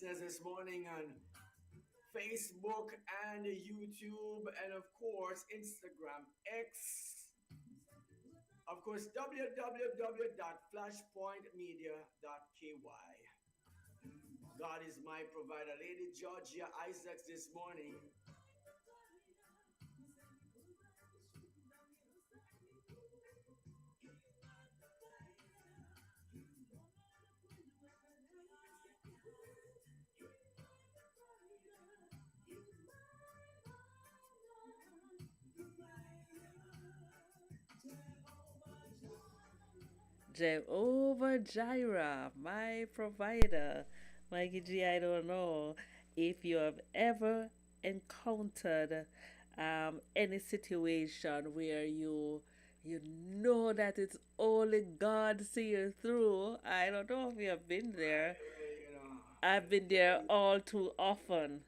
listeners this morning on Facebook and YouTube, and of course, Instagram, X, of course, www.flashpointmedia.ky. God is my provider. Lady Georgia Isaacs this morning. Jehovah Jireh, my provider. Mikey G, I don't know if you have ever encountered any situation where you know that it's only God see you through. I don't know if you have been there. Well, you know, I've been there all too often.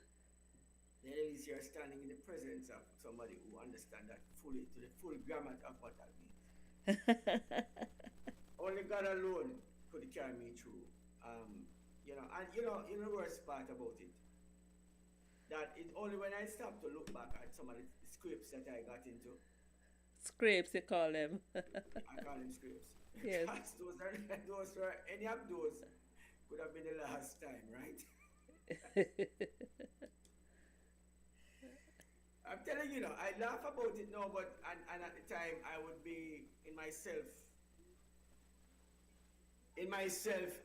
there is you're standing in the presence of somebody who understands that fully to the full gamut of what that means. Only God alone could carry me through. Um, and the worst part about it, that it only when I stop to look back at some of the scripts that I got into, Scrapes, you call them. I call them scripts, Yes. because those were any of those could have been the last time, right? I'm telling you, I laugh about it now, but and at the time I would be in myself,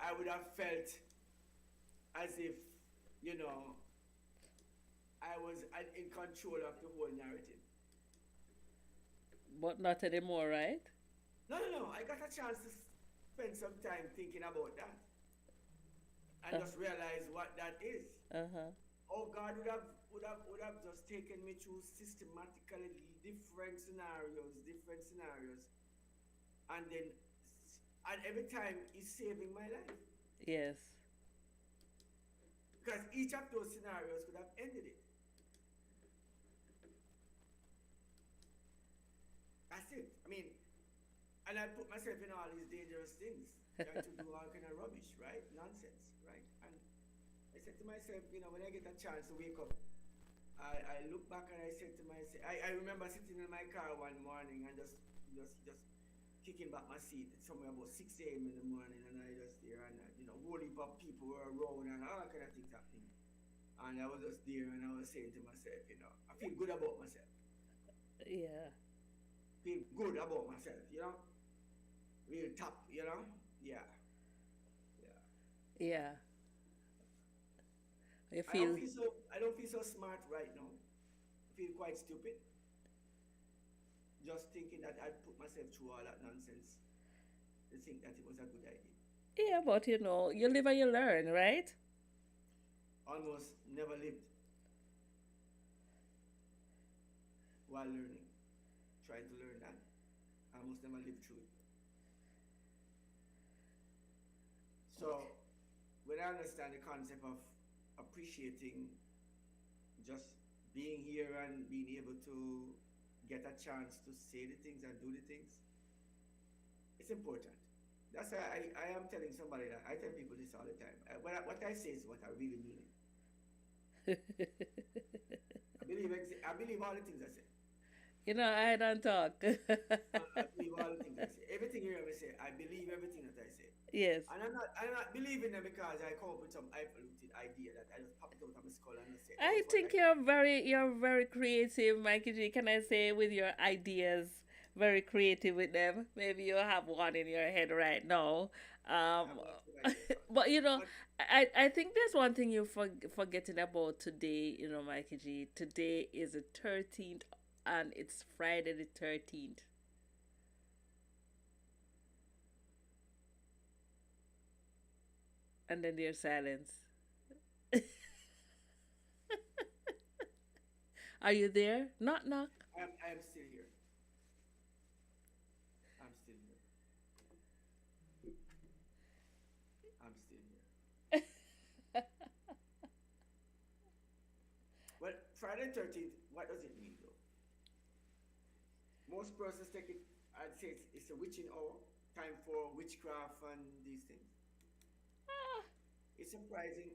I would have felt as if, you know, I was in control of the whole narrative. But not anymore, right? No, no, no. I got a chance to spend some time thinking about that and Uh just realize what that is. huh. Oh, God would have just taken me through systematically different scenarios, and then and every time He's saving my life, Yes. because each of those scenarios could have ended it. That's it. I mean, and I put myself in all these dangerous things, trying to do all kind of rubbish, right? Nonsense, right? And I said to myself, when I get a chance to wake up, I look back and I said to myself, I remember sitting in my car one morning and just kicking back my seat somewhere about 6 a.m. in the morning, and I just there, and whole heap of people were around and all kind of things happening. And I was just there and I was saying to myself, I feel good about myself. Yeah. Feel good about myself, real top, yeah, yeah. Yeah. You I don't feel. feel so I don't feel so smart right now. I feel quite stupid, just thinking that I'd put myself through all that nonsense to think that it was a good idea. Yeah, but you live and you learn, right? Almost never lived while learning, trying to learn that. Almost never lived through it. So when I understand the concept of appreciating just being here and being able to get a chance to say the things and do the things, it's important. That's why I am telling somebody that I tell people this all the time. What I say is what I really mean. I believe all the things I say. I don't talk. I believe all the things I say. Everything you ever say, I believe everything that I say. Yes. And I'm not believing them because I come up with some highfalutin idea that I just pop it out of my skull and I say, oh, I it's what I think you're very creative, Mikey G. Can I say with your ideas? Very creative with them. Maybe you have one in your head right now. have Um, lots of ideas. but But I think there's one thing you're forgetting about today. Mikey G. Today is the 13th, and it's Friday the 13th. And then there's silence. Are you there? Knock knock. I am still here. I'm still here. I'm still here. Well, Friday 13th, what does it mean though? Most persons take it, I'd say it's a witching hour, time for witchcraft and these things. It's surprising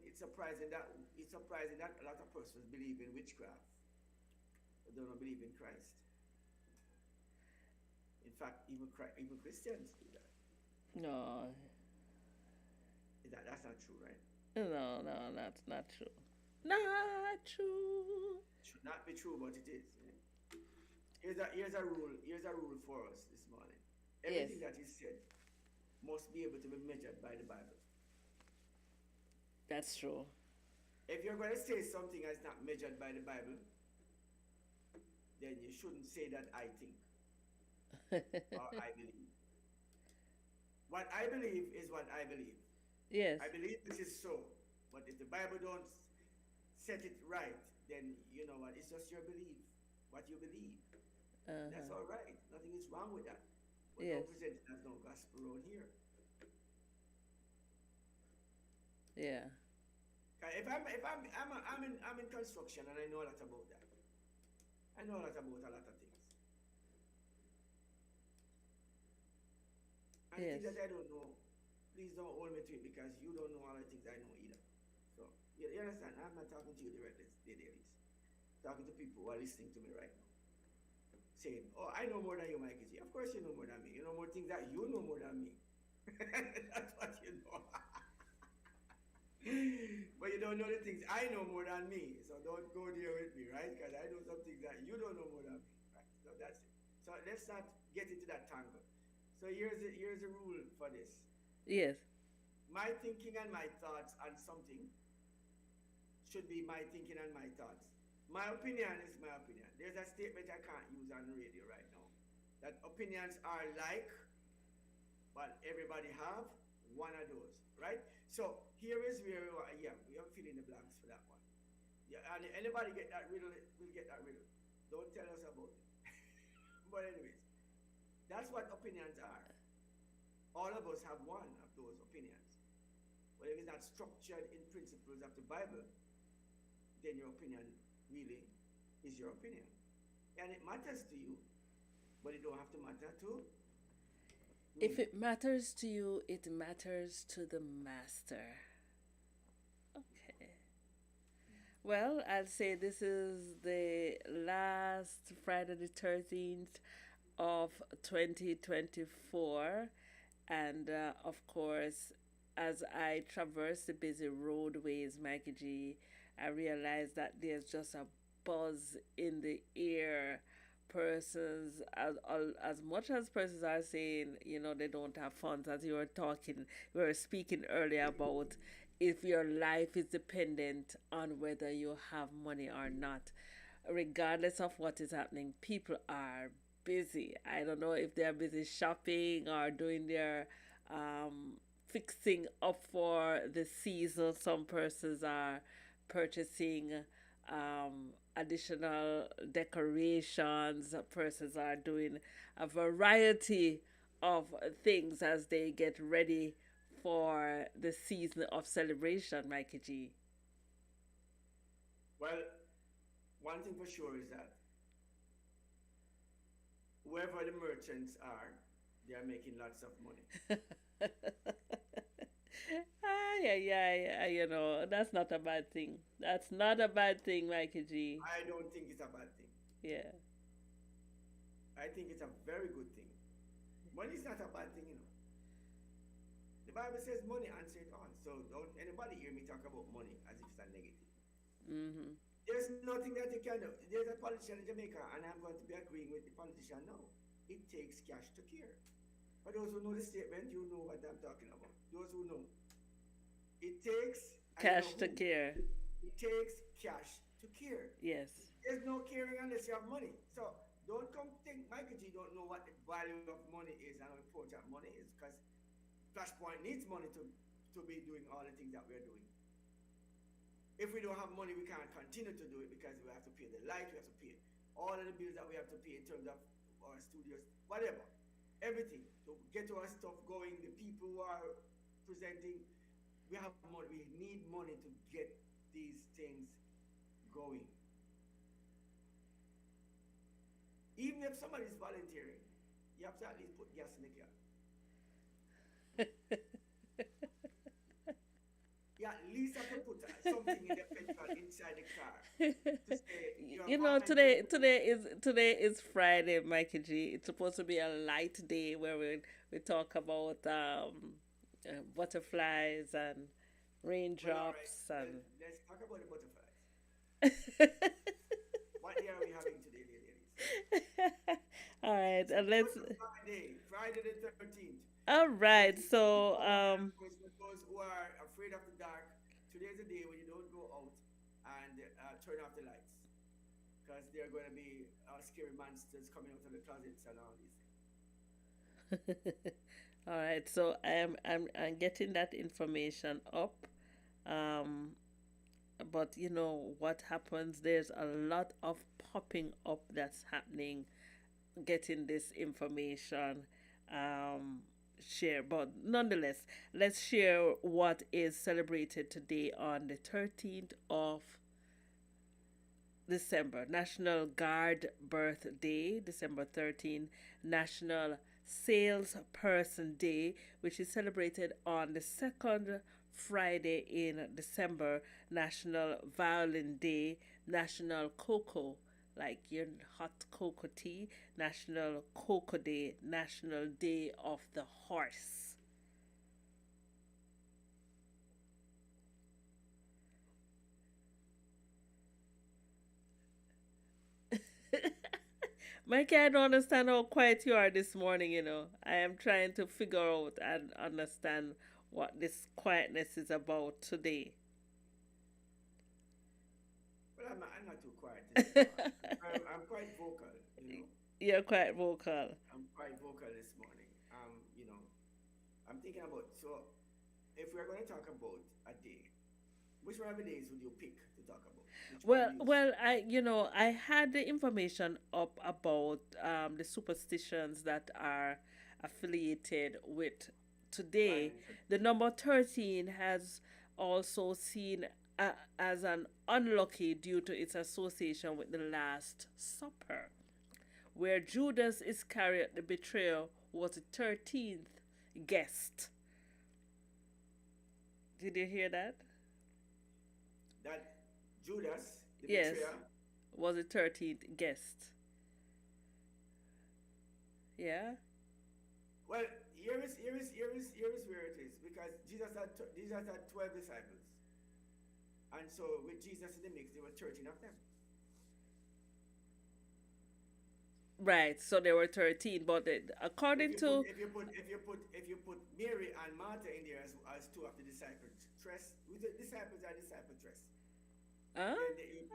that a lot of persons believe in witchcraft, but they don't believe in Christ. In fact, even Christians do that. No, That's not true, right? no, no, that's not true. Not true. Should not be true, but it is. Here's a rule for us this morning. Yes, Everything that is said must be able to be measured by the Bible. that's true. If you're going to say something that's not measured by the Bible, then you shouldn't say that I think or I believe. What I believe is what I believe. Yes. I believe this is so. But if the Bible don't set it right, then you know what? It's just your belief, what you believe. That's Uh-huh. all right. Nothing is wrong with that. But Yes. don't present it as no gospel around here. Yeah. If I'm in construction and I know a lot about that. I know a lot about a lot of things. And the Yes. things that I don't know, please don't hold me to it because you don't know all the things I know either. So you understand? I'm not talking to you directly, dailies. Talking to people who are listening to me right now. Saying, "Oh, I know more than you, Mikey G." Of course, you know more than me. You know more things that you know more than me. That's what you know. But you don't know the things I know more than me. So don't go there with me, right? Because I know some things that you don't know more than me, right? So that's it. So let's not get into that tangle. So here's the rule for this. Yes. My thinking and my thoughts on something should be my thinking and my thoughts. My opinion is my opinion. There's a statement I can't use on the radio right now. That opinions are like, but everybody have one of those, right? So here is where we are. Yeah, we are filling the blanks for that one. Yeah, and anybody get that riddle, will get that riddle. Don't tell us about it. But anyways, that's what opinions are. All of us have one of those opinions. But if it's not structured in principles of the Bible, then your opinion really is your opinion. And it matters to you, but it don't have to matter to If me. it matters to you, it matters to the master. Okay. Well, I'll say this is the last Friday the 13th of 2024. And of course, as I traverse the busy roadways, Mikey G, I realize that there's just a buzz in the air. Persons, as much as persons are saying, they don't have funds, as you were talking, we were speaking earlier about if your life is dependent on whether you have money or not. Regardless of what is happening, people are busy. I don't know if they're busy shopping or doing their um, fixing up for the season. Some persons are purchasing additional decorations. Persons are doing a variety of things as they get ready for the season of celebration, Mikey G. Well, one thing for sure is that whoever the merchants are, they are making lots of money. Yeah, yeah, yeah, that's not a bad thing. That's not a bad thing, Mikey G. I don't think it's a bad thing. Yeah. I think it's a very good thing. Money is not a bad thing, you know. The Bible says money answer it all. So don't anybody hear me talk about money as if it's a negative. Mm-hmm. There's nothing that you can do. There's a politician in Jamaica, and I'm going to be agreeing with the politician now. It takes cash to care. For those who know the statement, you know what I'm talking about. Those who know. It takes, and you know Cash to who, care. it takes cash to care. Yes. There's no caring unless you have money. So don't come think Michael G don't know what the value of money is and how important money is because Flashpoint needs money to be doing all the things that we're doing. If we don't have money, we can't continue to do it because we have to pay the light, we have to pay all of the bills that we have to pay in terms of our studios, whatever. Everything. To get our stuff going, the people who are presenting, we have money. We need money to get these things going. Even if somebody's volunteering, you have to at least put gas in the car. You at least have to put something in the petrol inside the car to say you are You know, volunteering to. today is Friday, Mikey G. It's supposed to be a light day where we talk about butterflies and Well, all right. raindrops and Let's talk about the butterflies. What day are we having today, ladies? all right, It's a and let's butterfly day, Friday the 13th. all For right. the So for those who are afraid of the dark, today's a day when you don't go out and turn off the lights because there are going to be scary monsters coming out of the closets and all these things. all right, so I'm getting that information up. Um, but you know what happens? There's a lot of popping up that's happening. Getting this information share, but nonetheless, let's share what is celebrated today on the 13th of December, National Guard Birthday, December 13th, National Salesperson Day, which is celebrated on the second Friday in December, National Violin Day, National Cocoa, like your hot cocoa tea, National Cocoa Day, National Day of the Horse. Mikey, I don't understand how quiet you are this morning, you know. I am trying to figure out and understand what this quietness is about today. Well, I'm not too quiet this morning. I'm quite vocal, you know. You're quite vocal. I'm quite vocal this morning. You know, I'm thinking about so if we're going to talk about a day, which one of the days would you pick to talk about? Which one Well, do you say? well, I had the information up about the superstitions that are affiliated with today. Friday the The 13th. number 13 has also seen as an unlucky due to its association with the Last Supper, where Judas Iscariot, the betrayer, was the 13th guest. Did you hear that? That Judas, the Yes, betrayer. was the 13th guest. Yeah? Well, here is where it is because Jesus had 12 disciples, and so with Jesus in the mix, there were 13 of them. Right, so there were 13, but If according you put to, if you put if you put if you put Mary and Martha in there as two of the disciples, trust with the disciples are disciple trust. huh? Then you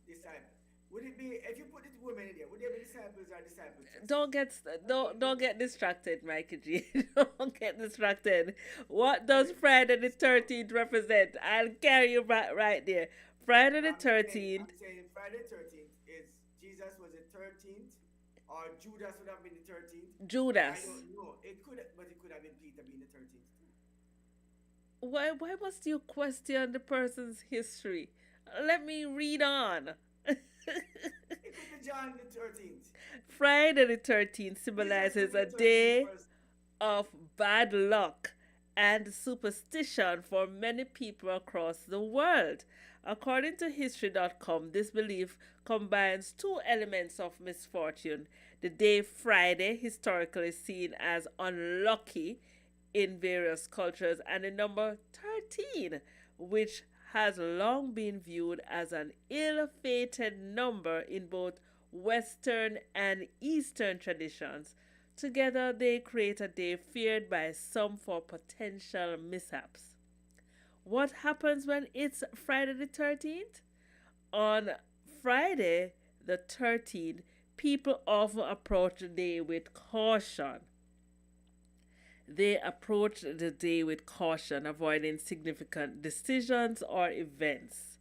disciple. Would it be if you put the women in there? Would they be disciples or disciple trust? Don't get distracted, Mikey G. Don't get distracted. What does Friday the 13th represent? I'll carry you right there. Friday the I'm saying 13th, I'm saying Friday 13th is Jesus was the 13th, or Judas would have been the 13th. I Judas. don't know. It could, but it could have been Peter being the 13th too. Why must you question the person's history? Let me read on. It could be John the 13th. Friday the 13th Jesus could symbolizes be a the 13th day person. of bad luck and superstition for many people across the world. According to History.com, this belief combines two elements of misfortune. The day Friday, historically seen as unlucky in various cultures, and the number 13, which has long been viewed as an ill fated number in both Western and Eastern traditions. Together, they create a day feared by some for potential mishaps. What happens when it's Friday the 13th? On Friday the 13th, people often approach the day with caution. They approach the day with caution, avoiding significant decisions or events.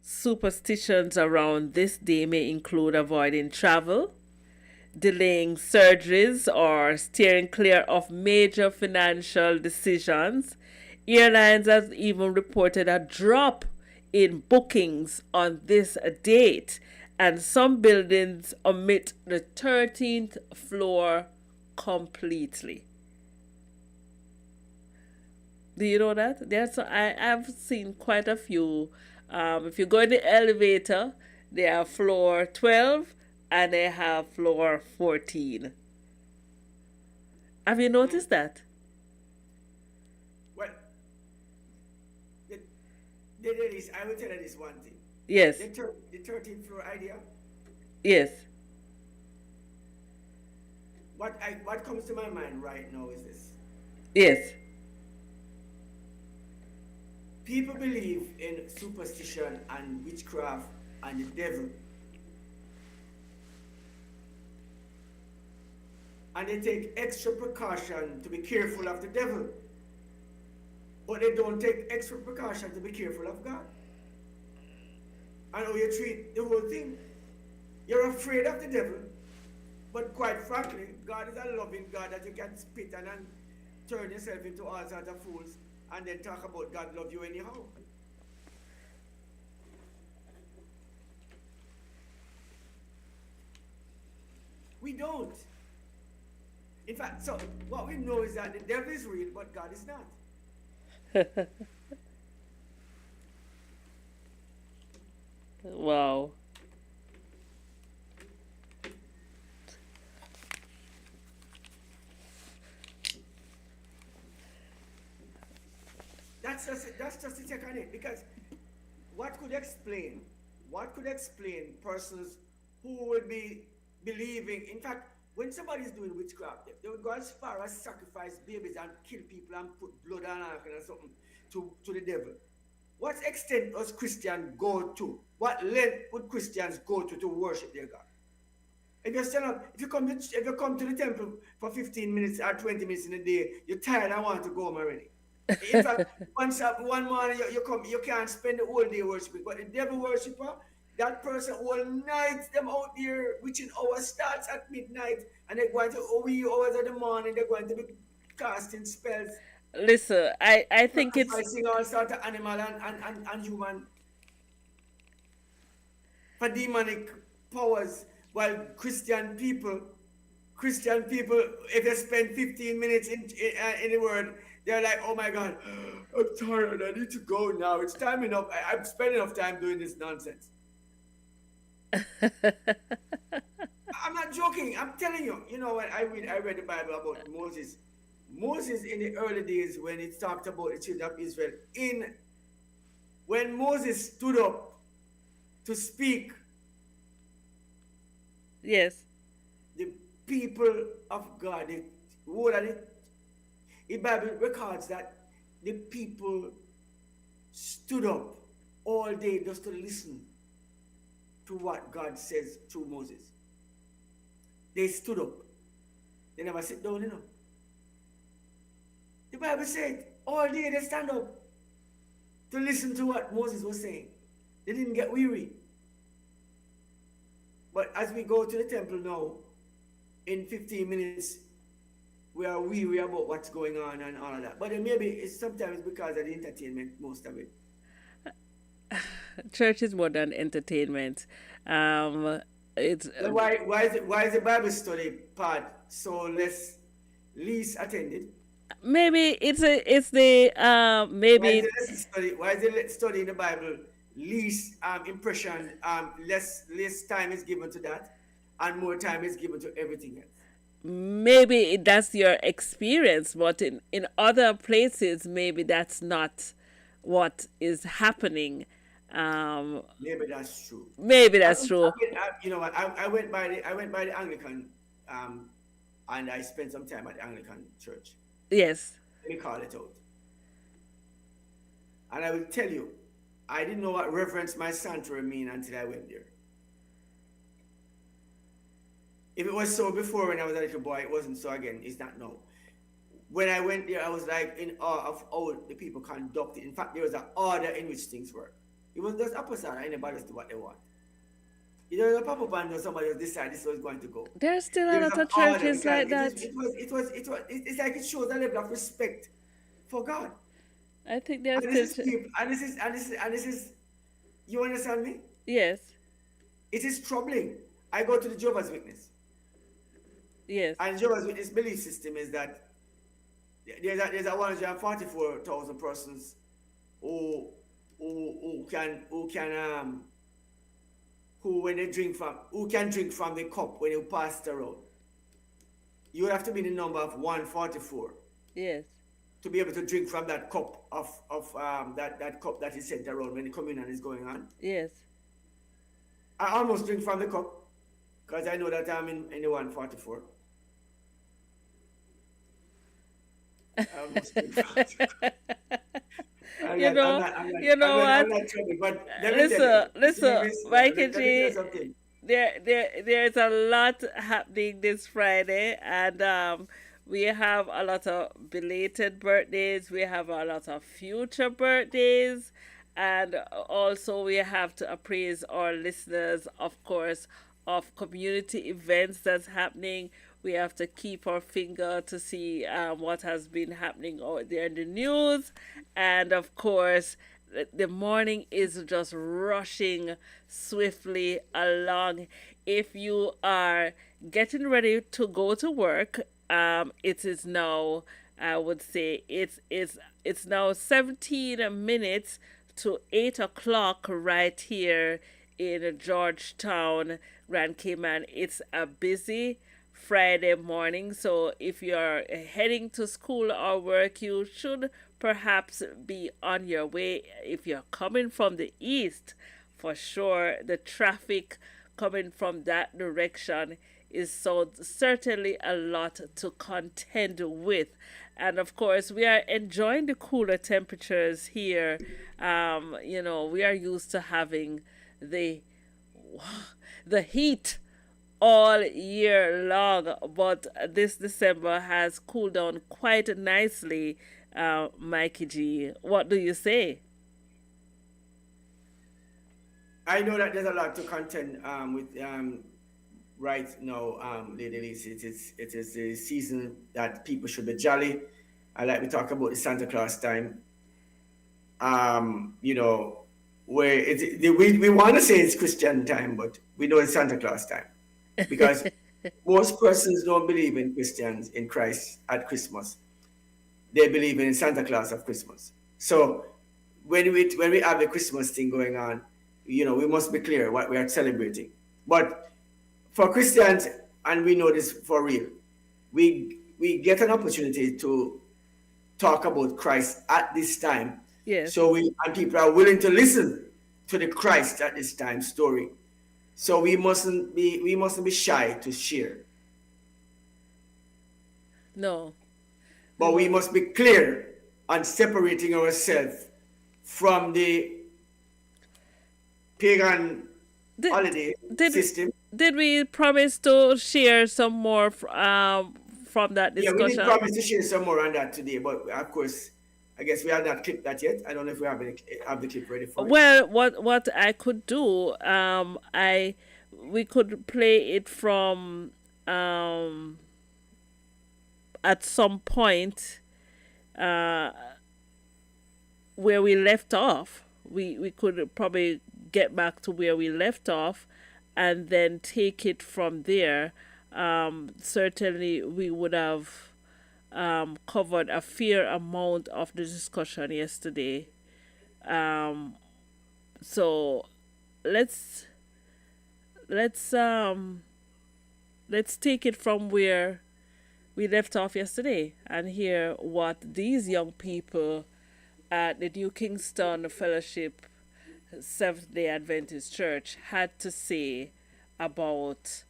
Superstitions around this day may include avoiding travel, delaying surgeries, or steering clear of major financial decisions. Airlines have even reported a drop in bookings on this date, and some buildings omit the 13th floor completely. Do you know that? I've seen quite a few. If you go in the elevator, they have floor 12 and they have floor 14. Have you Mm. noticed that? Well, the, there is, I will tell you this one thing. Yes, The 13th floor idea, yes, what comes to my mind right now is this. yes, People believe in superstition and witchcraft and the devil, and they take extra precaution to be careful of the devil, but they don't take extra precaution to be careful of God. And how you treat the whole thing. You're afraid of the devil, but quite frankly, God is a loving God that you can spit and turn yourself into all sorts of fools and then talk about God love you anyhow. We don't. In fact, so what we know is that the devil is real, but God is not. wow. That's just the take on it. Because what could explain what could explain persons who would be believing, in fact, when somebody is doing witchcraft, they would go as far as sacrifice babies and kill people and put blood on or something to the devil. What extent does Christian go to? What length would Christians go to worship their God? If you stand up, if you come to the temple for 15 minutes or 20 minutes in a day, you're tired and want to go home already. In fact, one morning you come, you can't spend the whole day worshiping. But the devil worshiper, that person all night, them out there, witching hour starts at midnight, and they're going to wee hours of the morning, they're going to be casting spells, Listen, I think it's sacrificing all sorts of animal and human for demonic powers, while Christian people, if they spend 15 minutes in the word, they're like, oh my God, I'm tired, I need to go now. It's time enough. I've spent enough time doing this nonsense. I'm not joking. I'm telling you. You know what? I read the Bible about Moses. Moses in the early days when it talked about the children of Israel, when Moses stood up to speak, yes, the people of God, the Bible records that the people stood up all day just to listen to what God says through Moses. They stood up. They never sit down, The Bible said all day they stand up to listen to what Moses was saying. They didn't get weary. But as we go to the temple now, in 15 minutes, we are weary about what's going on and all of that. But then maybe it's sometimes because of the entertainment, most of it. church is more than entertainment. Um, it's Then why is the Bible study part so least attended? maybe it's the maybe Why is the study in the Bible least impression, less time is given to that, and more time is given to everything else? maybe that's your experience, but in other places maybe that's not what is happening. Um, Maybe that's true. maybe that's true. You know what? I went by the Anglican, and I spent some time at the Anglican church. Yes. Let me call it out, and I will tell you, I didn't know what reverence my sanctuary mean until I went there. If it was so before when I was a little boy, it wasn't so again. It's not now. When I went there, I was like in awe of how the people conducted. In fact, there was an order in which things work. It was just opposite. Anybody do what they want. There was a pop up and somebody else decide this was going to go. There's still a There was lot an of order churches because like that. it's like it shows a level of respect for God. I think there's And still this is people, and this is you understand me? yes, It is troubling. I go to the Jehovah's Witness. yes, And Jehovah's Witness belief system is that there's a 144,000 persons who who can who when they drink from who can drink from the cup when you pass it around. You would have to be the number of 144 Yes. to be able to drink from that cup of that cup that is sent around when the communion is going on. Yes. I almost drink from the cup because I know that I'm in the 144. I almost drink from the cup. I'm You not, I'm know, not, I'm not, you know I'm what? not trouble, but let me tell you, Listen, Mikey let me tell you G. something. There's a lot happening this Friday, and we have a lot of belated birthdays. We have a lot of future birthdays, and also we have to appraise our listeners, of course, of community events that's happening. We have to keep our finger to see what has been happening out there in the news, and of course the morning is just rushing swiftly along. If you are getting ready to go to work, it is now, I would say, it's now 17 minutes to 8 o'clock right here in Georgetown, Grand Cayman. It's a busy Friday morning. So if you're heading to school or work, you should perhaps be on your way. If you're coming from the east, for sure, the traffic coming from that direction is so certainly a lot to contend with. And of course, we are enjoying the cooler temperatures here. We are used to having the the heat all year long, but this December has cooled down quite nicely. Mikey G, what do you say? I know that there's a lot to contend with right now, Lady Lisa. It is the season that people should be jolly. I like we talk about the Santa Claus time. You know, where we want to say it's Christian time, but we know it's Santa Claus time because most persons don't believe in Christians in Christ at Christmas. They believe in Santa Claus of Christmas. So when we have the Christmas thing going on, we must be clear what we are celebrating. But for Christians, and we know this for real, we get an opportunity to talk about Christ at this time. Yes. So and people are willing to listen to the Christ at this time story. So we mustn't be shy to share. No, we But we must. must be clear on separating ourselves from the pagan Did holiday did system. did we promise to share some more from that Yeah, we did discussion? promise to share some more on that today, but of course, I guess we have not clipped that yet. I don't know if we have the clip ready for it. Well, what I could do, I we could play it from um at some point uh where we left off. We could probably get back to where we left off, and then take it from there. Certainly, we would have covered a fair amount of the discussion yesterday. Um, so let's let's um let's take it from where we left off yesterday and hear what these young people at the New Kingston Fellowship Seventh Day Adventist Church had to say about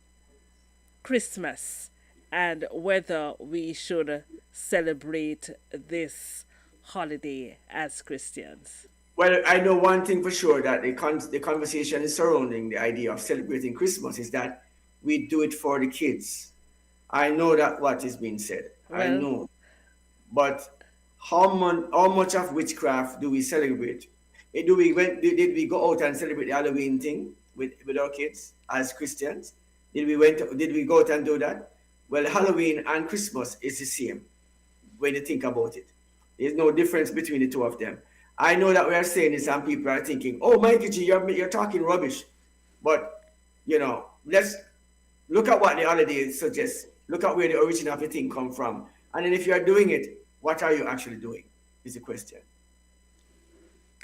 Christmas and whether we should celebrate this holiday as Christians. Well, I know one thing for sure that the conversation is surrounding the idea of celebrating Christmas is that we do it for the kids. I know that what is being said. I Well, know. But how much of witchcraft do we celebrate? Did we go out and celebrate the Halloween thing with our kids as Christians? Did we go out and do that? Well, Halloween and Christmas is the same when you think about it. There's no difference between the two of them. I know that we are saying this and people are thinking, oh, Mikey G, you're talking rubbish. But, let's look at what the holiday suggests. Look at where the origin of the thing come from. And then if you are doing it, what are you actually doing? Is the question.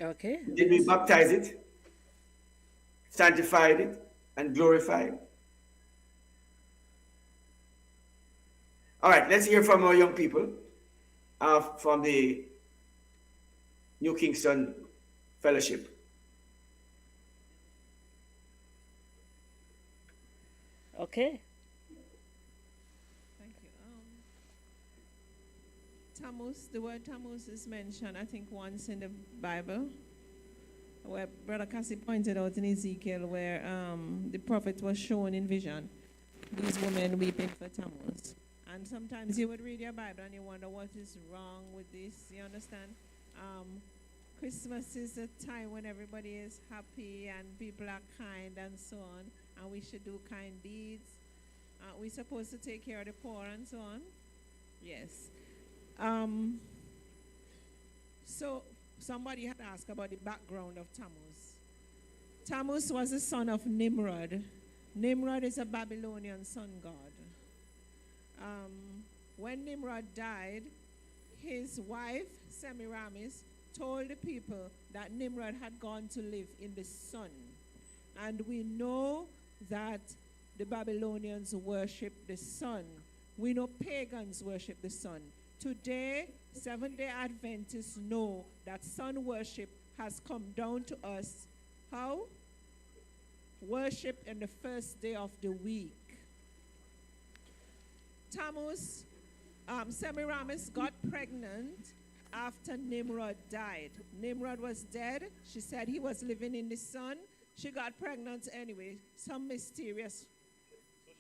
Okay. Did we baptize it, sanctified it, and glorified it? All right, let's hear from our young people from the New Kingston Fellowship. Okay. Thank you. Tammuz, the word Tammuz is mentioned, I think, once in the Bible, where Brother Cassie pointed out in Ezekiel, where the prophet was shown in vision these women weeping for Tammuz. And sometimes you would read your Bible and you wonder what is wrong with this. You understand? Christmas is a time when everybody is happy and people are kind and so on, and we should do kind deeds. We're supposed to take care of the poor and so on. Yes. So somebody had asked about the background of Tammuz. Tammuz was the son of Nimrod. Nimrod is a Babylonian sun god. When Nimrod died, his wife, Semiramis, told the people that Nimrod had gone to live in the sun. And we know that the Babylonians worship the sun. We know pagans worship the sun. Today, Seventh-day Adventists know that sun worship has come down to us. How? Worship in the first day of the week. Tammuz, Semiramis got pregnant after Nimrod died. Nimrod was dead. She said he was living in the sun. She got pregnant anyway. Some mysterious,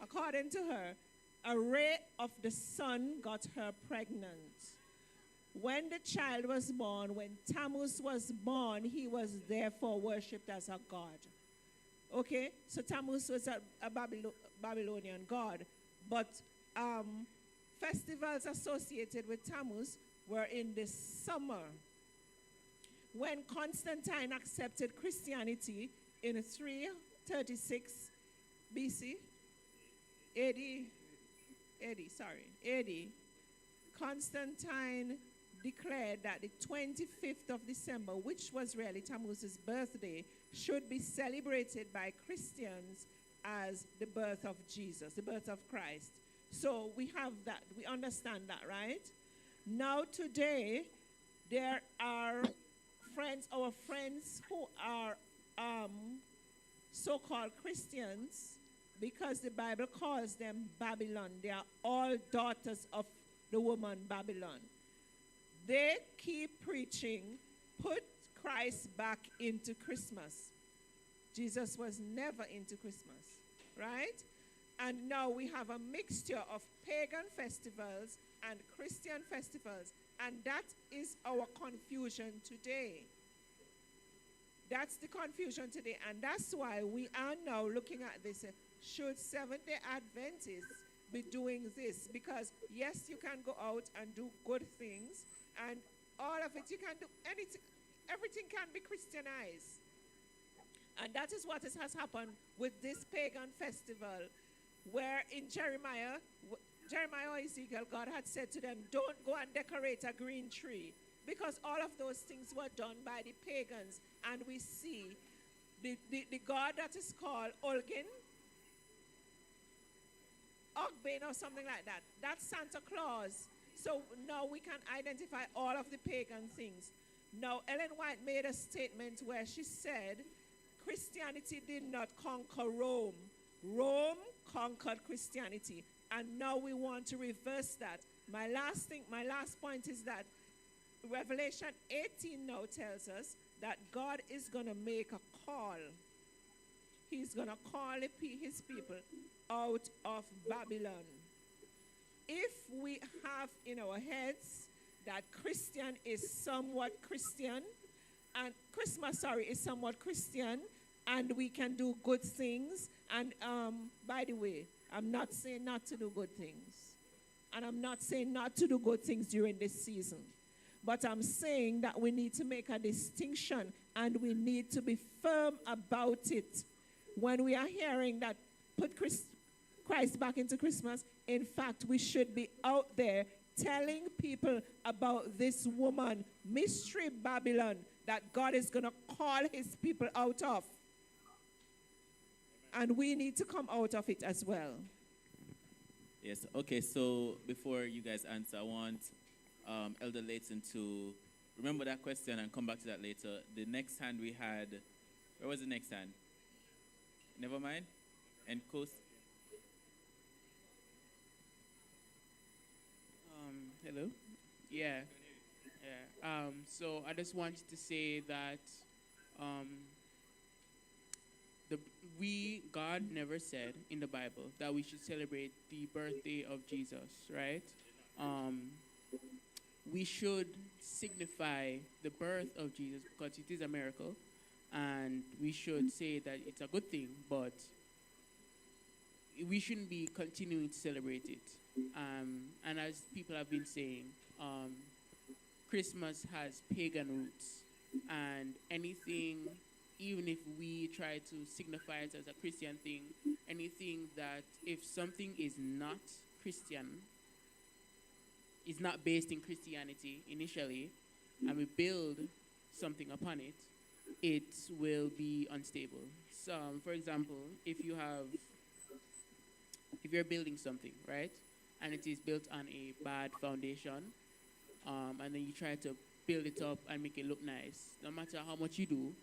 according to her, a ray of the sun got her pregnant. When the child was born, when Tammuz was born, he was therefore worshipped as a god. Okay? So Tammuz was a Babylonian god. But festivals associated with Tammuz were in the summer. When Constantine accepted Christianity in 336 BC, AD, Constantine declared that the 25th of December, which was really Tammuz's birthday, should be celebrated by Christians as the birth of Jesus, the birth of Christ. So we have that, we understand that, right? Now today, there are our friends who are so-called Christians, because the Bible calls them Babylon. They are all daughters of the woman Babylon. They keep preaching, put Christ back into Christmas. Jesus was never into Christmas, right? And now we have a mixture of pagan festivals and Christian festivals, and that is our confusion today. That's the confusion today, and that's why we are now looking at this. Should Seventh-day Adventists be doing this? Because yes, you can go out and do good things, and all of it, you can do anything, everything can be Christianized. And that is what has happened with this pagan festival, where in Jeremiah or Ezekiel, God had said to them, don't go and decorate a green tree, because all of those things were done by the pagans. And we see the god that is called Olgin, Ogbin or something like that. That's Santa Claus. So now we can identify all of the pagan things. Now, Ellen White made a statement where she said, Christianity did not conquer Rome. Rome conquered Christianity. And now we want to reverse that. My last point is that Revelation 18 now tells us that God is going to make a call. He's going to call his people out of Babylon. If we have in our heads that Christian is somewhat Christian, and Christmas, is somewhat Christian, and we can do good things, and by the way, I'm not saying not to do good things. And I'm not saying not to do good things during this season. But I'm saying that we need to make a distinction, and we need to be firm about it. When we are hearing that put Christ back into Christmas, in fact, we should be out there telling people about this woman, Mystery Babylon, that God is going to call his people out of. And we need to come out of it as well. Yes, okay, so before you guys answer, I want Elder Layton to remember that question and come back to that later. The next hand we had, where was the next hand? Never mind? And Coast? Hello? Yeah. So I just wanted to say that God never said in the Bible that we should celebrate the birthday of Jesus, right? We should signify the birth of Jesus because it is a miracle, and we should say that it's a good thing, but we shouldn't be continuing to celebrate it. And as people have been saying, Christmas has pagan roots, and anything, even if we try to signify it as a Christian thing, anything that if something is not Christian, is not based in Christianity initially, and we build something upon it, it will be unstable. So, for example, if you're building something, right, and it is built on a bad foundation, and then you try to build it up and make it look nice, no matter how much you do,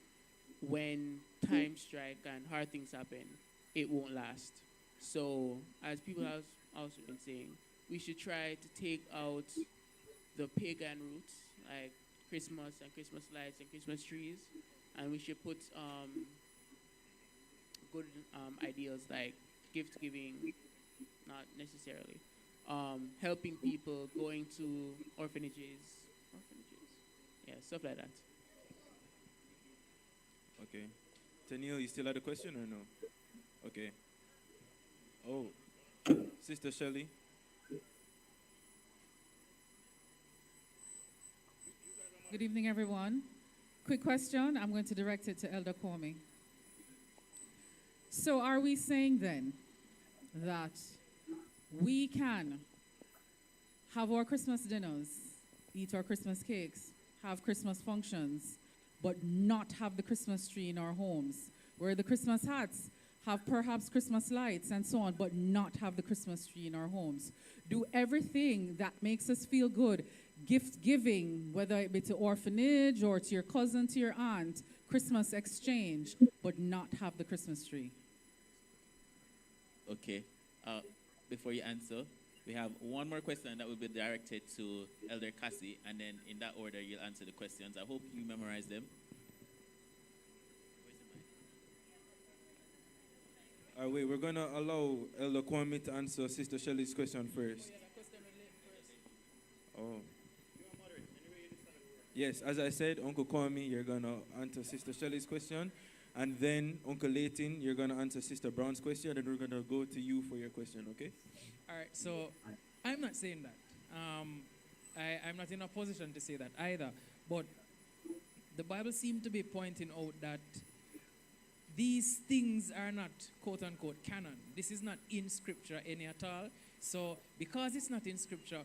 when times strike and hard things happen, it won't last. So, as people have also been saying, we should try to take out the pagan roots, like Christmas and Christmas lights and Christmas trees, and we should put good ideals like gift giving, not necessarily, helping people, going to orphanages, yeah, stuff like that. Okay. Tennille, you still had a question or no? Okay. Oh, Sister Shelley. Good evening, everyone. Quick question. I'm going to direct it to Elder Kwame. So are we saying then that we can have our Christmas dinners, eat our Christmas cakes, have Christmas functions, but not have the Christmas tree in our homes, wear the Christmas hats, have perhaps Christmas lights and so on, but not have the Christmas tree in our homes? Do everything that makes us feel good, gift giving, whether it be to orphanage or to your cousin, to your aunt, Christmas exchange, but not have the Christmas tree? Okay. Before you answer, we have one more question that will be directed to Elder Cassie, and then in that order you'll answer the questions. I hope you memorize them. Wait, we're going to allow Elder Kwame to answer Sister Shelley's question first. Oh. Yes, as I said, Uncle Kwame, you're going to answer Sister Shelley's question. And then, Uncle Layton, you're going to answer Sister Brown's question. And we're going to go to you for your question, okay? All right, so I'm not saying that. I'm not in a position to say that either. But the Bible seems to be pointing out that these things are not quote-unquote canon. This is not in Scripture any at all. So because it's not in Scripture,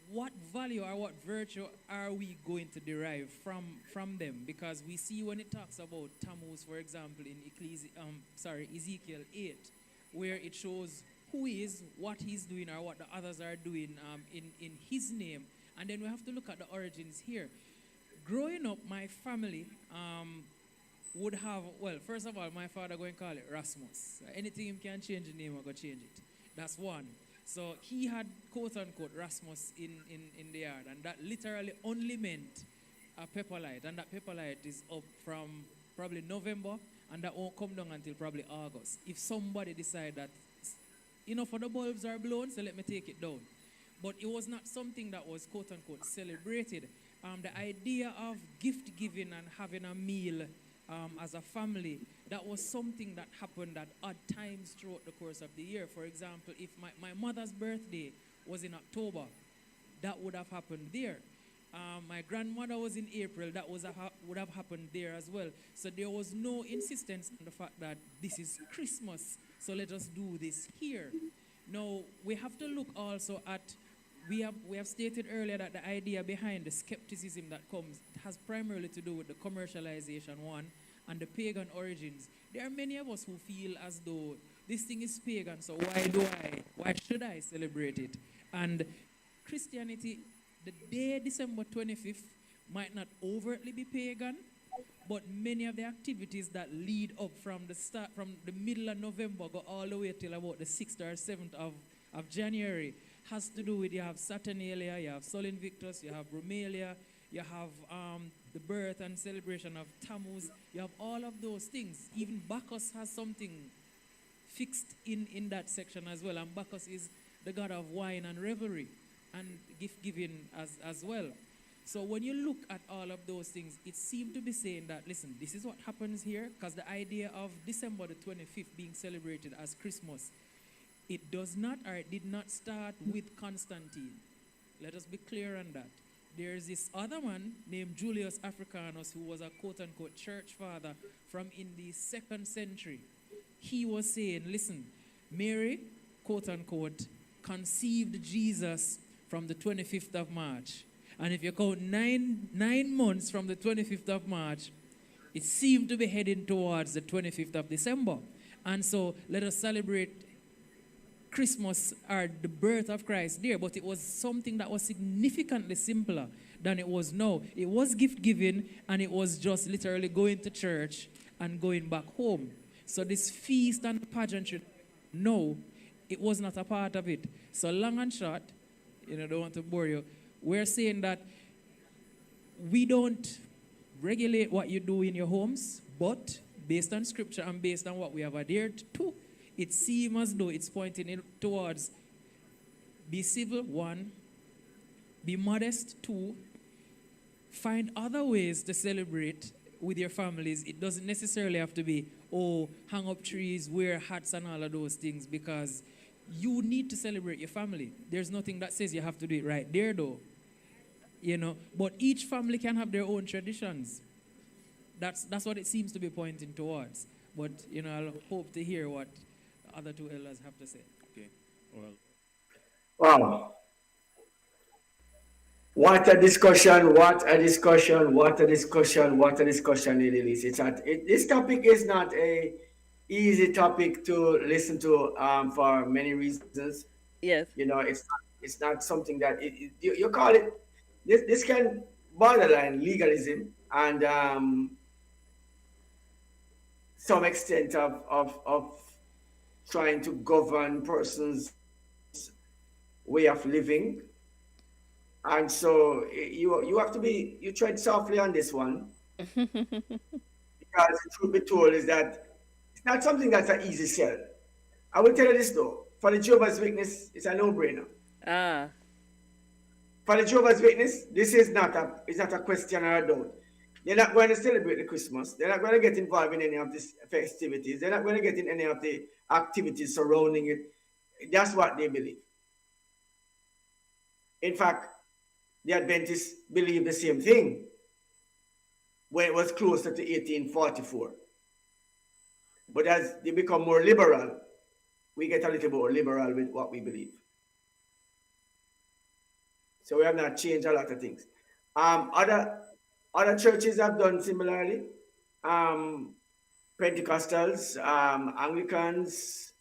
what value or what virtue are we going to derive from them? Because we see when it talks about Tammuz, for example, in Ezekiel 8, where it shows who he is, what he's doing, or what the others are doing in his name. And then we have to look at the origins here. Growing up, my family would have, well, first of all, my father going to call it Rasmus. Anything him can change the name, I'm going to change it. That's one. So he had, quote-unquote, Rasmus in the yard, and that literally only meant a pepper light, and that pepper light is up from probably November, and that won't come down until probably August. If somebody decide that enough of the bulbs are blown, so let me take it down. But it was not something that was, quote-unquote, celebrated. The idea of gift giving and having a meal as a family, that was something that happened at odd times throughout the course of the year. For example, if my mother's birthday was in October, that would have happened there. My grandmother was in April, that would have happened there as well. So there was no insistence on the fact that this is Christmas, so let us do this here. Now, we have to look also at we have stated earlier that the idea behind the skepticism that comes has primarily to do with the commercialization one and the pagan origins. There are many of us who feel as though this thing is pagan, so why should I celebrate it? And Christianity, the day December 25th might not overtly be pagan, but many of the activities that lead up from the middle of November, go all the way till about the 6th or 7th of January, has to do with, you have Saturnalia, you have Sol Invictus, you have Brumalia, you have the birth and celebration of Tammuz, you have all of those things. Even Bacchus has something fixed in that section as well, and Bacchus is the god of wine and revelry and gift giving as well. So when you look at all of those things, it seems to be saying that, listen, this is what happens here, because the idea of December the 25th being celebrated as Christmas, it does not, or it did not start with Constantine. Let us be clear on that. There's this other man named Julius Africanus, who was a quote-unquote church father from in the 2nd century. He was saying, listen, Mary, quote-unquote, conceived Jesus from the 25th of March. And if you count nine months from the 25th of March, it seemed to be heading towards the 25th of December. And so let us celebrate Christmas, or the birth of Christ there, but it was something that was significantly simpler than it was now. It was gift giving, and it was just literally going to church and going back home. So this feast and pageantry, no, it was not a part of it. So long and short, don't want to bore you, we're saying that we don't regulate what you do in your homes, but based on scripture and based on what we have adhered to, it seems as though it's pointing towards be civil, 1, be modest, 2, find other ways to celebrate with your families. It doesn't necessarily have to be, hang up trees, wear hats and all of those things, because you need to celebrate your family. There's nothing that says you have to do it right there though. But each family can have their own traditions. That's what it seems to be pointing towards. But, I'll hope to hear what the other two elders have to say. Okay. Well. Wow. What a discussion, what a discussion, what a discussion, what a discussion it is. This topic is not a easy topic to listen to for many reasons. Yes. It's not something that you call it. This can borderline legalism and some extent of trying to govern persons' way of living. And so you have to you tread softly on this one. Because the truth be told is that it's not something that's an easy sell. I will tell you this though, for the Jehovah's Witness, it's a no-brainer. For the Jehovah's Witness, this is not a question or a doubt. They're not going to celebrate the Christmas. They're not going to get involved in any of these festivities. They're not going to get in any of the activities surrounding it. That's what they believe. In fact, the Adventists believe the same thing when it was closer to 1844. But as they become more liberal, we get a little more liberal with what we believe. So we have not changed a lot of things. Other churches have done similarly. Pentecostals, Anglicans,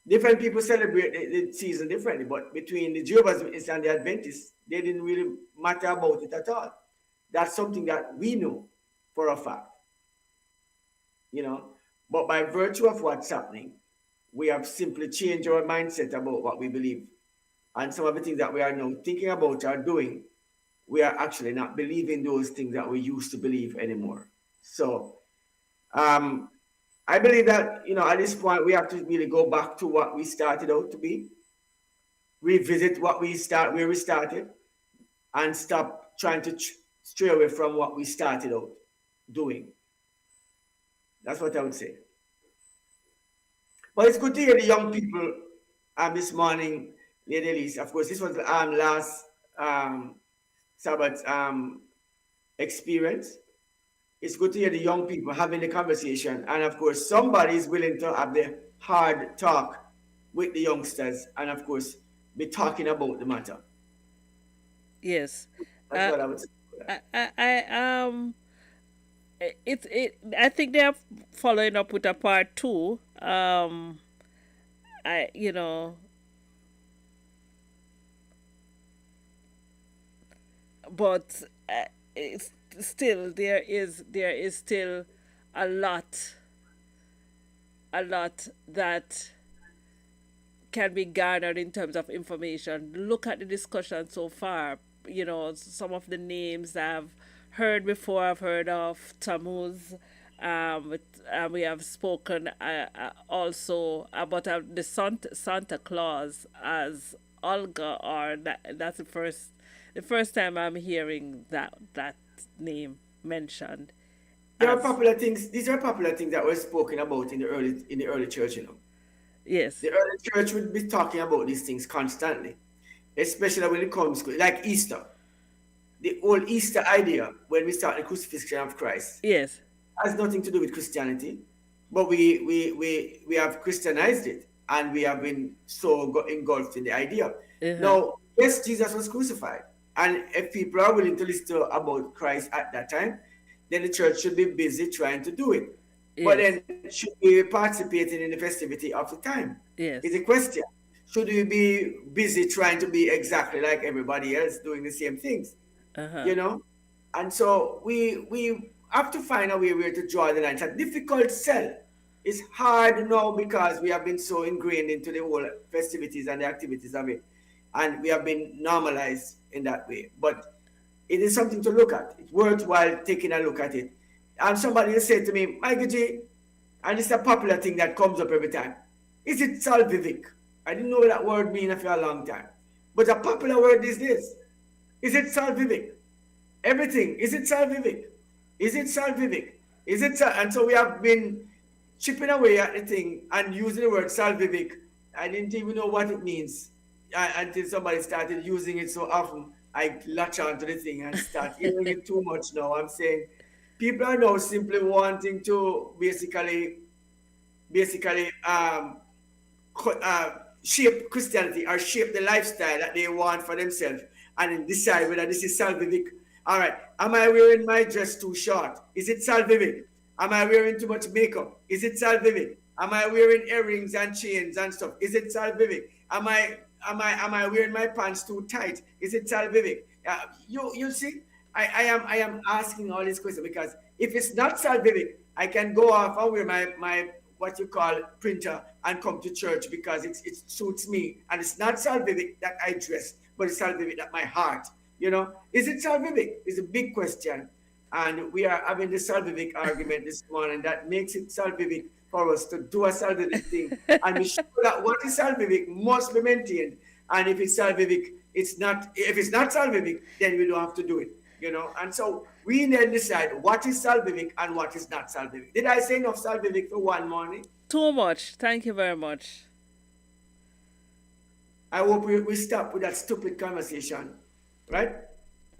different people celebrate the season differently, but between the Jehovah's Witnesses and the Adventists, they didn't really matter about it at all. That's something that we know for a fact. But by virtue of what's happening, we have simply changed our mindset about what we believe. And some of the things that we are now thinking about or doing, we are actually not believing those things that we used to believe anymore. So I believe that, at this point, we have to really go back to what we started out to be, revisit where we started, and stop trying to stray away from what we started out doing. That's what I would say. But it's good to hear the young people this morning, Lady Elise. Of course, this was last Sabbath experience. It's good to hear the young people having the conversation. And of course, somebody is willing to have the hard talk with the youngsters. And of course, be talking about the matter. Yes. That's Uh, what I would say. for that. I think they are following up with a part two. I you know, but it's still there is still a lot a lot that can be garnered in terms of information. Look at the discussion so far. Some of the names I've heard before. I've heard of Tammuz. We have spoken also about the Santa Claus as Olga, or that's the first time I'm hearing that name mentioned. There are As popular things. These are popular things that were spoken about in the early church. yes, The early church would be talking about these things constantly, especially when it comes to like Easter. The whole Easter idea, when we start the crucifixion of Christ, yes, has nothing to do with Christianity, but we have Christianized it, and we have been so engulfed in the idea. uh-huh, Now, yes, Jesus was crucified, and if people are willing to listen about Christ at that time, then the church should be busy trying to do it. But yes, then, should we be participating in the festivity of the time? yes, Is a question. Should we be busy trying to be exactly like everybody else doing the same things? uh-huh, you know and so we have to find a way where to draw the line. It's a difficult sell. It's hard now because we have been so ingrained into the whole festivities and the activities of it, and we have been normalized in that way. But it is something to look at. It's worthwhile taking a look at it. And somebody said to me, Michael G, and it's a popular thing that comes up every time, is it salvific? I didn't know what that word mean for a long time, but a popular word these days. Is it salvific? Everything. Is it salvific? Is it salvific? And so we have been chipping away at the thing and using the word salvific. I didn't even know what it means until somebody started using it so often. I latch onto the thing and start hearing it too much now. I'm saying people are now simply wanting to basically shape Christianity or shape the lifestyle that they want for themselves and then decide whether this is salvific. All right, am I wearing my dress too short? Is it salvific? Am I wearing too much makeup? Is it salvific? Am I wearing earrings and chains and stuff? Is it salvific? Am I wearing my pants too tight? Is it salvific? You see, I am asking all these questions because if it's not salvific, I can go off and wear my what you call printer and come to church because it suits me, and it's not salvific that I dress, but it's salvific that my heart. Is it salvific? Is a big question, and we are having the salvific argument this morning that makes it salvific for us to do a salvific thing, and be sure that what is salvific must be maintained, and if it's salvific, it's not. If it's not salvific, then we don't have to do it. And so we then decide what is salvific and what is not salvific. Did I say enough salvific for one morning? too much. Thank you very much. I hope we stop with that stupid conversation, right?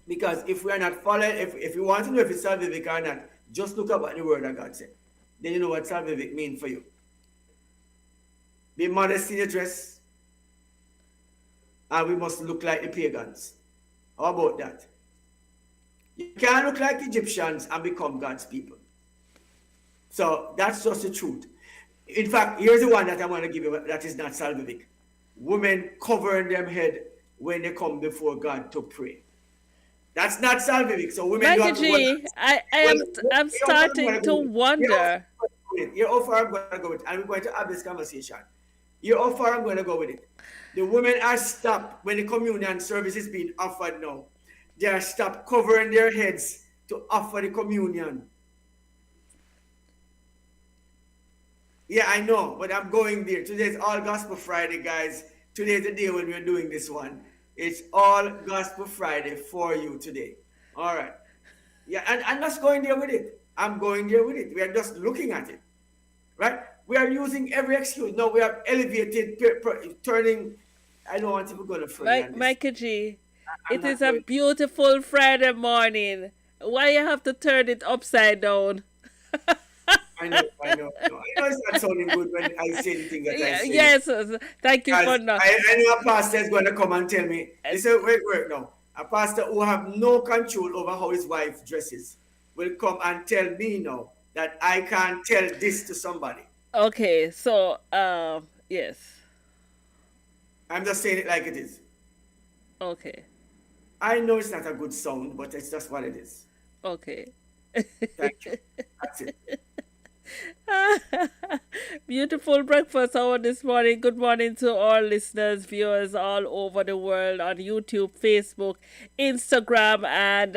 Because if we are not following, if you want to know if it's salvific or not, just look up what the word of God said. Then you know what salvific means for you. Be modest in your dress, and we must look like the pagans. How about that? You can't look like Egyptians and become God's people. So that's just the truth. In fact, here's the one that I want to give you that is not salvific. Women covering their head when they come before God to pray. That's not salvific. So women Michael don't G, I'm starting to wonder. Here how far I'm going to go with it, and we're going to have this conversation. Here how far I'm going to go with it. The women are stopped when the communion service is being offered now. They are stopped covering their heads to offer the communion. Yeah, I know, but I'm going there. Today's all Gospel Friday, guys. Today's the day when we're doing this one. It's all Gospel Friday for you today. All right. Yeah, and I'm just going there with it. I'm going there with it. We are just looking at it. Right? We are using every excuse. No, we have elevated, turning. I don't want to go to further. Michael G, it is a going. beautiful Friday morning. Why you have to turn it upside down? I know. I know it's not sounding good when I say the thing that I say. Yes, thank you for Because not. I know a pastor is going to come and tell me, listen, wait now. A pastor who have no control over how his wife dresses will come and tell me now that I can't tell this to somebody. Okay, so yes. I'm just saying it like it is. Okay. I know it's not a good sound, but it's just what it is. Okay. Thank you. That's it. Beautiful breakfast hour this morning. Good morning to all listeners, viewers all over the world on YouTube, Facebook, Instagram, and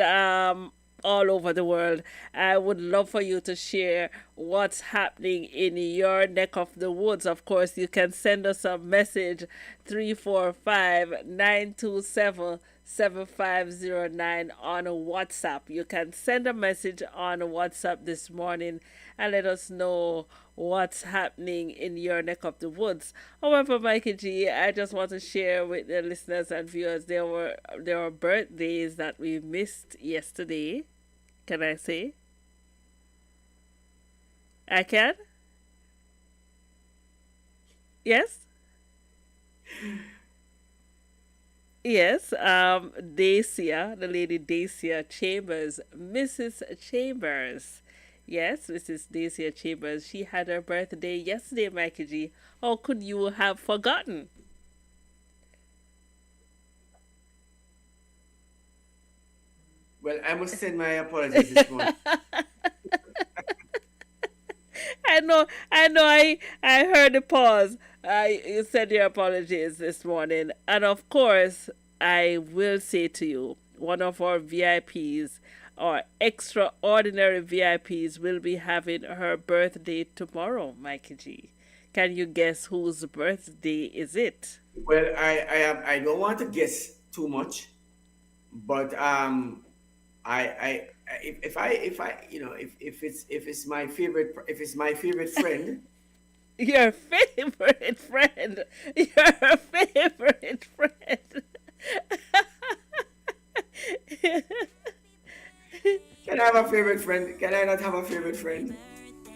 all over the world. I would love for you to share what's happening in your neck of the woods. Of course, you can send us a message 345-927-7509 on WhatsApp. You can send a message on WhatsApp this morning and let us know what's happening in your neck of the woods. However, Mikey G, I just want to share with the listeners and viewers there were birthdays that we missed yesterday. Can I say? I can? Yes? Yes, Dacia, the lady Dacia Chambers, Mrs. Chambers. Yes, Mrs. Dacia Chambers. She had her birthday yesterday, Mikey G. How could you have forgotten? Well, I must send my apologies this morning. I heard the pause. You said your apologies this morning. And of course, I will say to you, one of our VIPs, our extraordinary VIPs, will be having her birthday tomorrow, Mikey G. Can you guess whose birthday is it? Well, I don't want to guess too much, but if it's my favorite friend. Your favorite friend. Your favorite friend. Can I have a favorite friend? Can I not have a favorite friend?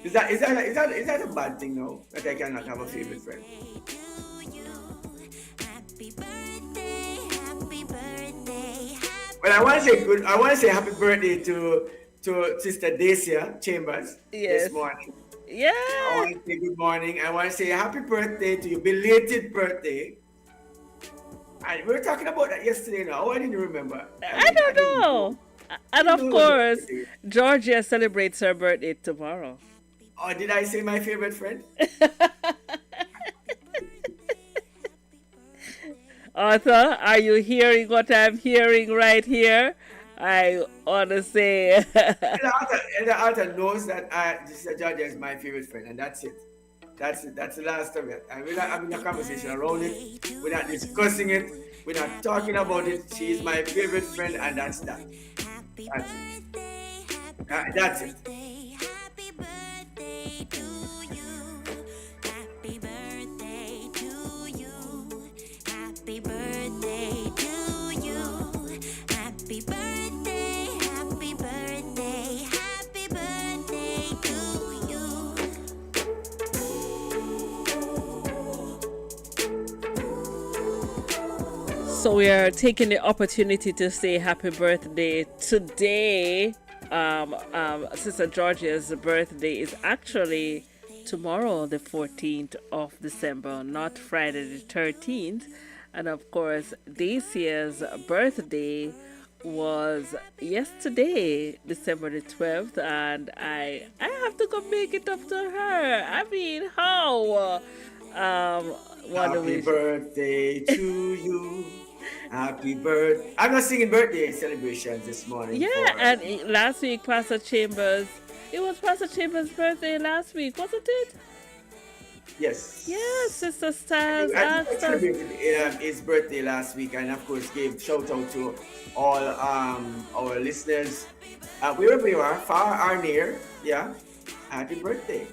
Is that a bad thing now that I cannot have a favorite friend? Well, I want to say happy birthday to Sister Dacia Chambers this morning. Yeah. I want to say good morning. I want to say happy birthday to you, belated birthday. And we were talking about that yesterday now. Oh, I didn't remember. I don't know. And of course, Georgia celebrates her birthday tomorrow. Oh, did I say my favorite friend? Arthur, are you hearing what I'm hearing right here? I want to say. the author knows that Sister Georgia is my favorite friend, and that's it. That's the last of it. And we're not having a conversation around it. We're not discussing it. We're not talking about it. She is my favorite friend, and that's that. That's it. That's it. So we are taking the opportunity to say happy birthday today. Sister Georgia's birthday is actually tomorrow, the 14th of December, not Friday the 13th. And of course, Dacia's birthday was yesterday, December the 12th, and I have to go make it up to her. I mean, how? Happy birthday to you. Happy birthday. I'm not singing birthday celebrations this morning. Yeah, and last week, Pastor Chambers, it was Pastor Chambers' birthday last week, wasn't it? Yes. Yes, Sister Styles I asked us. celebrated his birthday last week, and of course gave shout out to all our listeners, wherever you are, far or near. Yeah, happy birthday.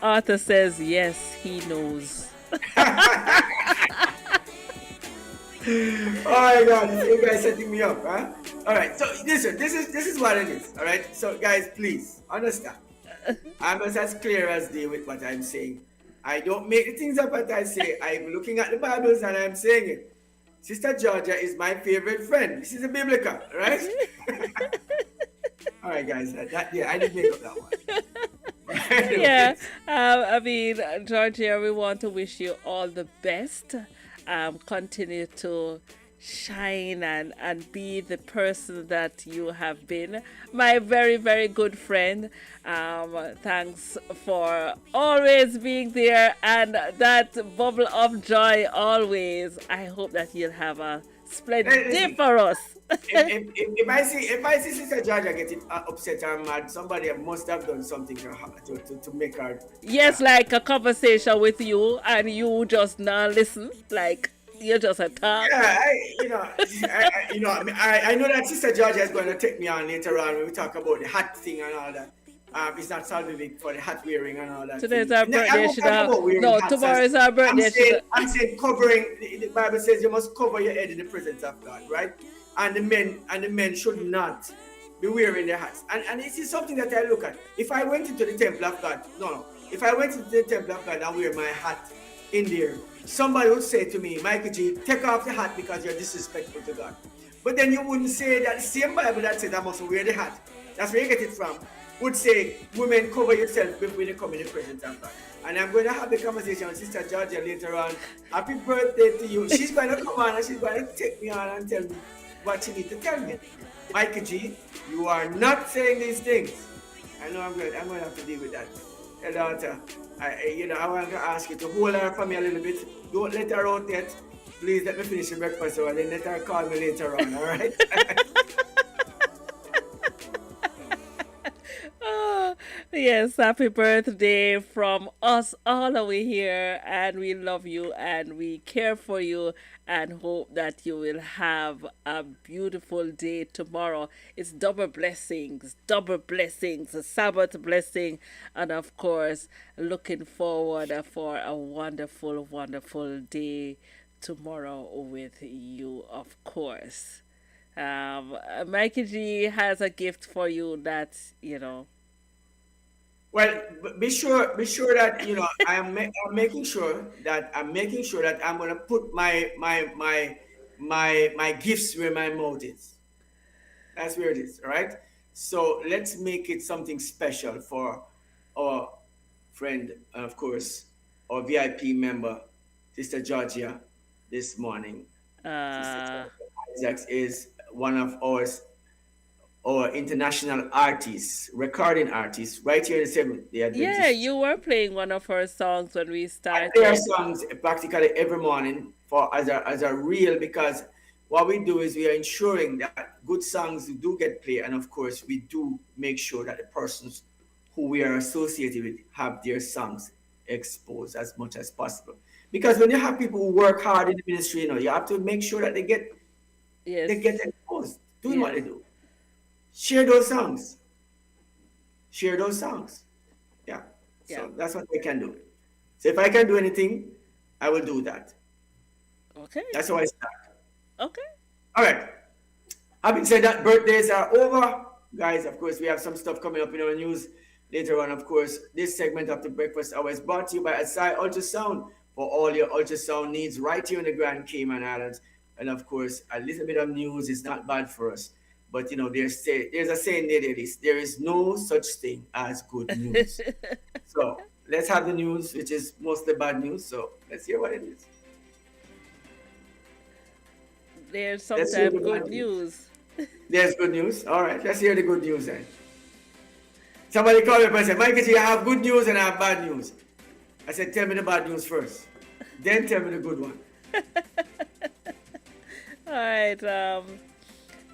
Arthur says yes, he knows. Oh my God, you guys setting me up, huh? All right. So listen, this is what it is. All right. So guys, please understand. I'm as clear as day with what I'm saying. I don't make the things up what I say. I'm looking at the Bibles and I'm saying it. Sister Georgia is my favorite friend. This is a biblical, right? All right, guys. Yeah, I didn't make up that one. Yeah, I mean, Georgia, we want to wish you all the best. Continue to shine and be the person that you have been. My very, very good friend. Thanks for always being there and that bubble of joy always. I hope that you'll have a splendid day for us. If I see Sister Georgia getting upset or mad, somebody must have done something to make her. Yes, like a conversation with you and you just not listen. Like you're just a talk. Yeah, I know that Sister Georgia is going to take me on later on when we talk about the hat thing and all that. It's not salvific for the hat wearing and all that. Today's our birthday. Tomorrow is our birthday. I'm saying covering. The Bible says you must cover your head in the presence of God, right? And the men should not be wearing their hats. And this is something that I look at. If I went into the temple of God, no. If I went into the temple of God and wear my hat in there, somebody would say to me, Michael G, take off the hat because you're disrespectful to God. But then you wouldn't say that the same Bible that says I must wear the hat. That's where you get it from. Would say, women, cover yourself before you come in the presence of God. And I'm going to have the conversation with Sister Georgia later on. Happy birthday to you. She's going to come on and she's going to take me on and tell me what she needs to tell me. Michael G, you are not saying these things. I know I'm going to have to deal with that. Your daughter, I want to ask you to hold her for me a little bit. Don't let her out yet. Please let me finish the breakfast and then let her call me later on, all right? Yes, happy birthday from us all over here, and we love you and we care for you and hope that you will have a beautiful day tomorrow. It's double blessings, a Sabbath blessing, and of course, looking forward for a wonderful, wonderful day tomorrow with you, of course. Mikey G has a gift for you that, Well, be sure that I'm making sure that I'm going to put my gifts where my mouth is. That's where it is, all right? So let's make it something special for our friend, and of course, our VIP member, Sister Georgia, this morning. Sister Georgia Isaacs is one of our international artists, recording artists, right here in the Seventh-day Adventist. Yeah, you were playing one of her songs when we started. I play our songs practically every morning as a real, because what we do is we are ensuring that good songs do get played, and of course we do make sure that the persons who we are associated with have their songs exposed as much as possible. Because when you have people who work hard in the ministry, you have to make sure that they get exposed, doing what they do. Share those songs. Yeah. So that's what I can do. So if I can do anything, I will do that. Okay. That's how I start. Okay. All right. Having said that, birthdays are over. Guys, of course, we have some stuff coming up in our news later on. Of course, this segment of the Breakfast Hour is brought to you by Asai Ultrasound for all your ultrasound needs right here in the Grand Cayman Islands. And of course, a little bit of news is not bad for us. But there's a saying there is no such thing as good news. So let's have the news, which is mostly bad news. So let's hear what it is. There's sometimes good news. There's good news. All right, let's hear the good news then. Somebody called me up and said, Michael, I have good news and I have bad news. I said, tell me the bad news first. Then tell me the good one. All right.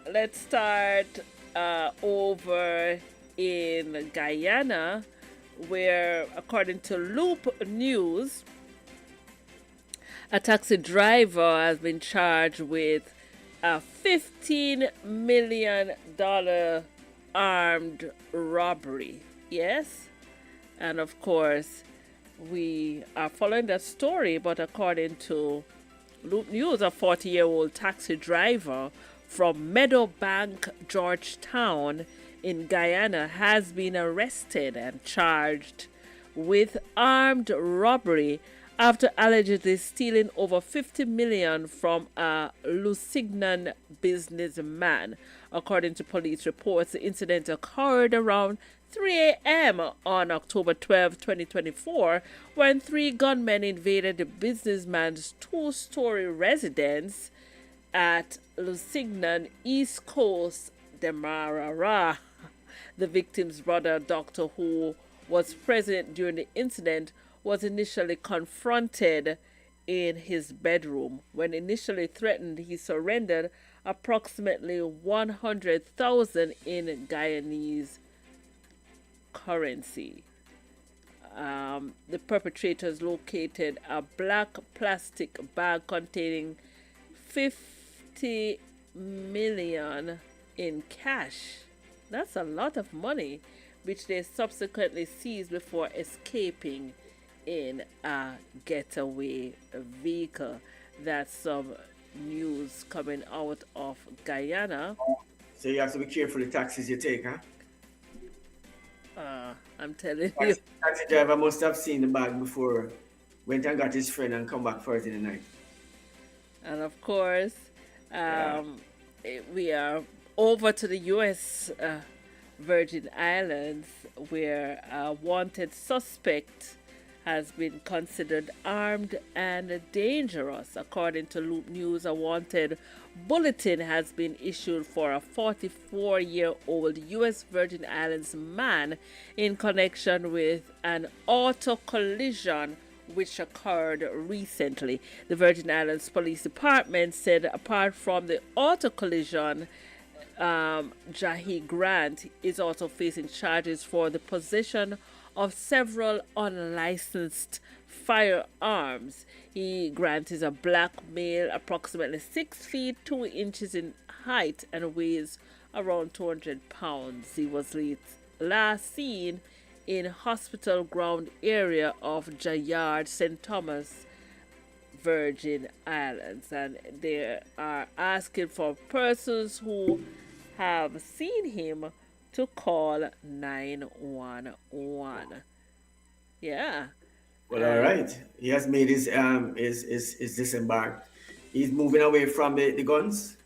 Let's start over in Guyana, where, according to Loop News, a taxi driver has been charged with a $15 million armed robbery. Yes? And of course, we are following that story, but according to Loop News, a 40-year-old taxi driver from Meadowbank, Georgetown in Guyana has been arrested and charged with armed robbery after allegedly stealing over 50 million from a Lusignan businessman. According to police reports, the incident occurred around 3 a.m. on October 12, 2024, when three gunmen invaded the businessman's two-story residence at Lusignan, East Coast, Demerara. The victim's brother, Doctor, who was present during the incident, was initially confronted in his bedroom. When initially threatened, he surrendered approximately 100,000 in Guyanese currency. The perpetrators located a black plastic bag containing 50 million in cash. That's a lot of money, which they subsequently seized before escaping in a getaway vehicle. That's some news coming out of Guyana. So you have to be careful the taxis you take, huh? I'm telling you. Taxi driver must have seen the bag before, went and got his friend and come back for it in the night. And of course, we are over to the U.S. Virgin Islands, where a wanted suspect has been considered armed and dangerous. According to Loop News, a wanted bulletin has been issued for a 44-year-old U.S. Virgin Islands man in connection with an auto collision which occurred recently. The Virgin Islands Police Department said apart from the auto collision, Jahi Grant is also facing charges for the possession of several unlicensed firearms. Grant is a black male, approximately 6 feet 2 inches in height, and weighs around 200 pounds. He was last seen in hospital ground area of Jayard, St. Thomas, Virgin Islands, and they are asking for persons who have seen him to call 911. Yeah. Well, all right. He has made his disembarked. He's moving away from the guns.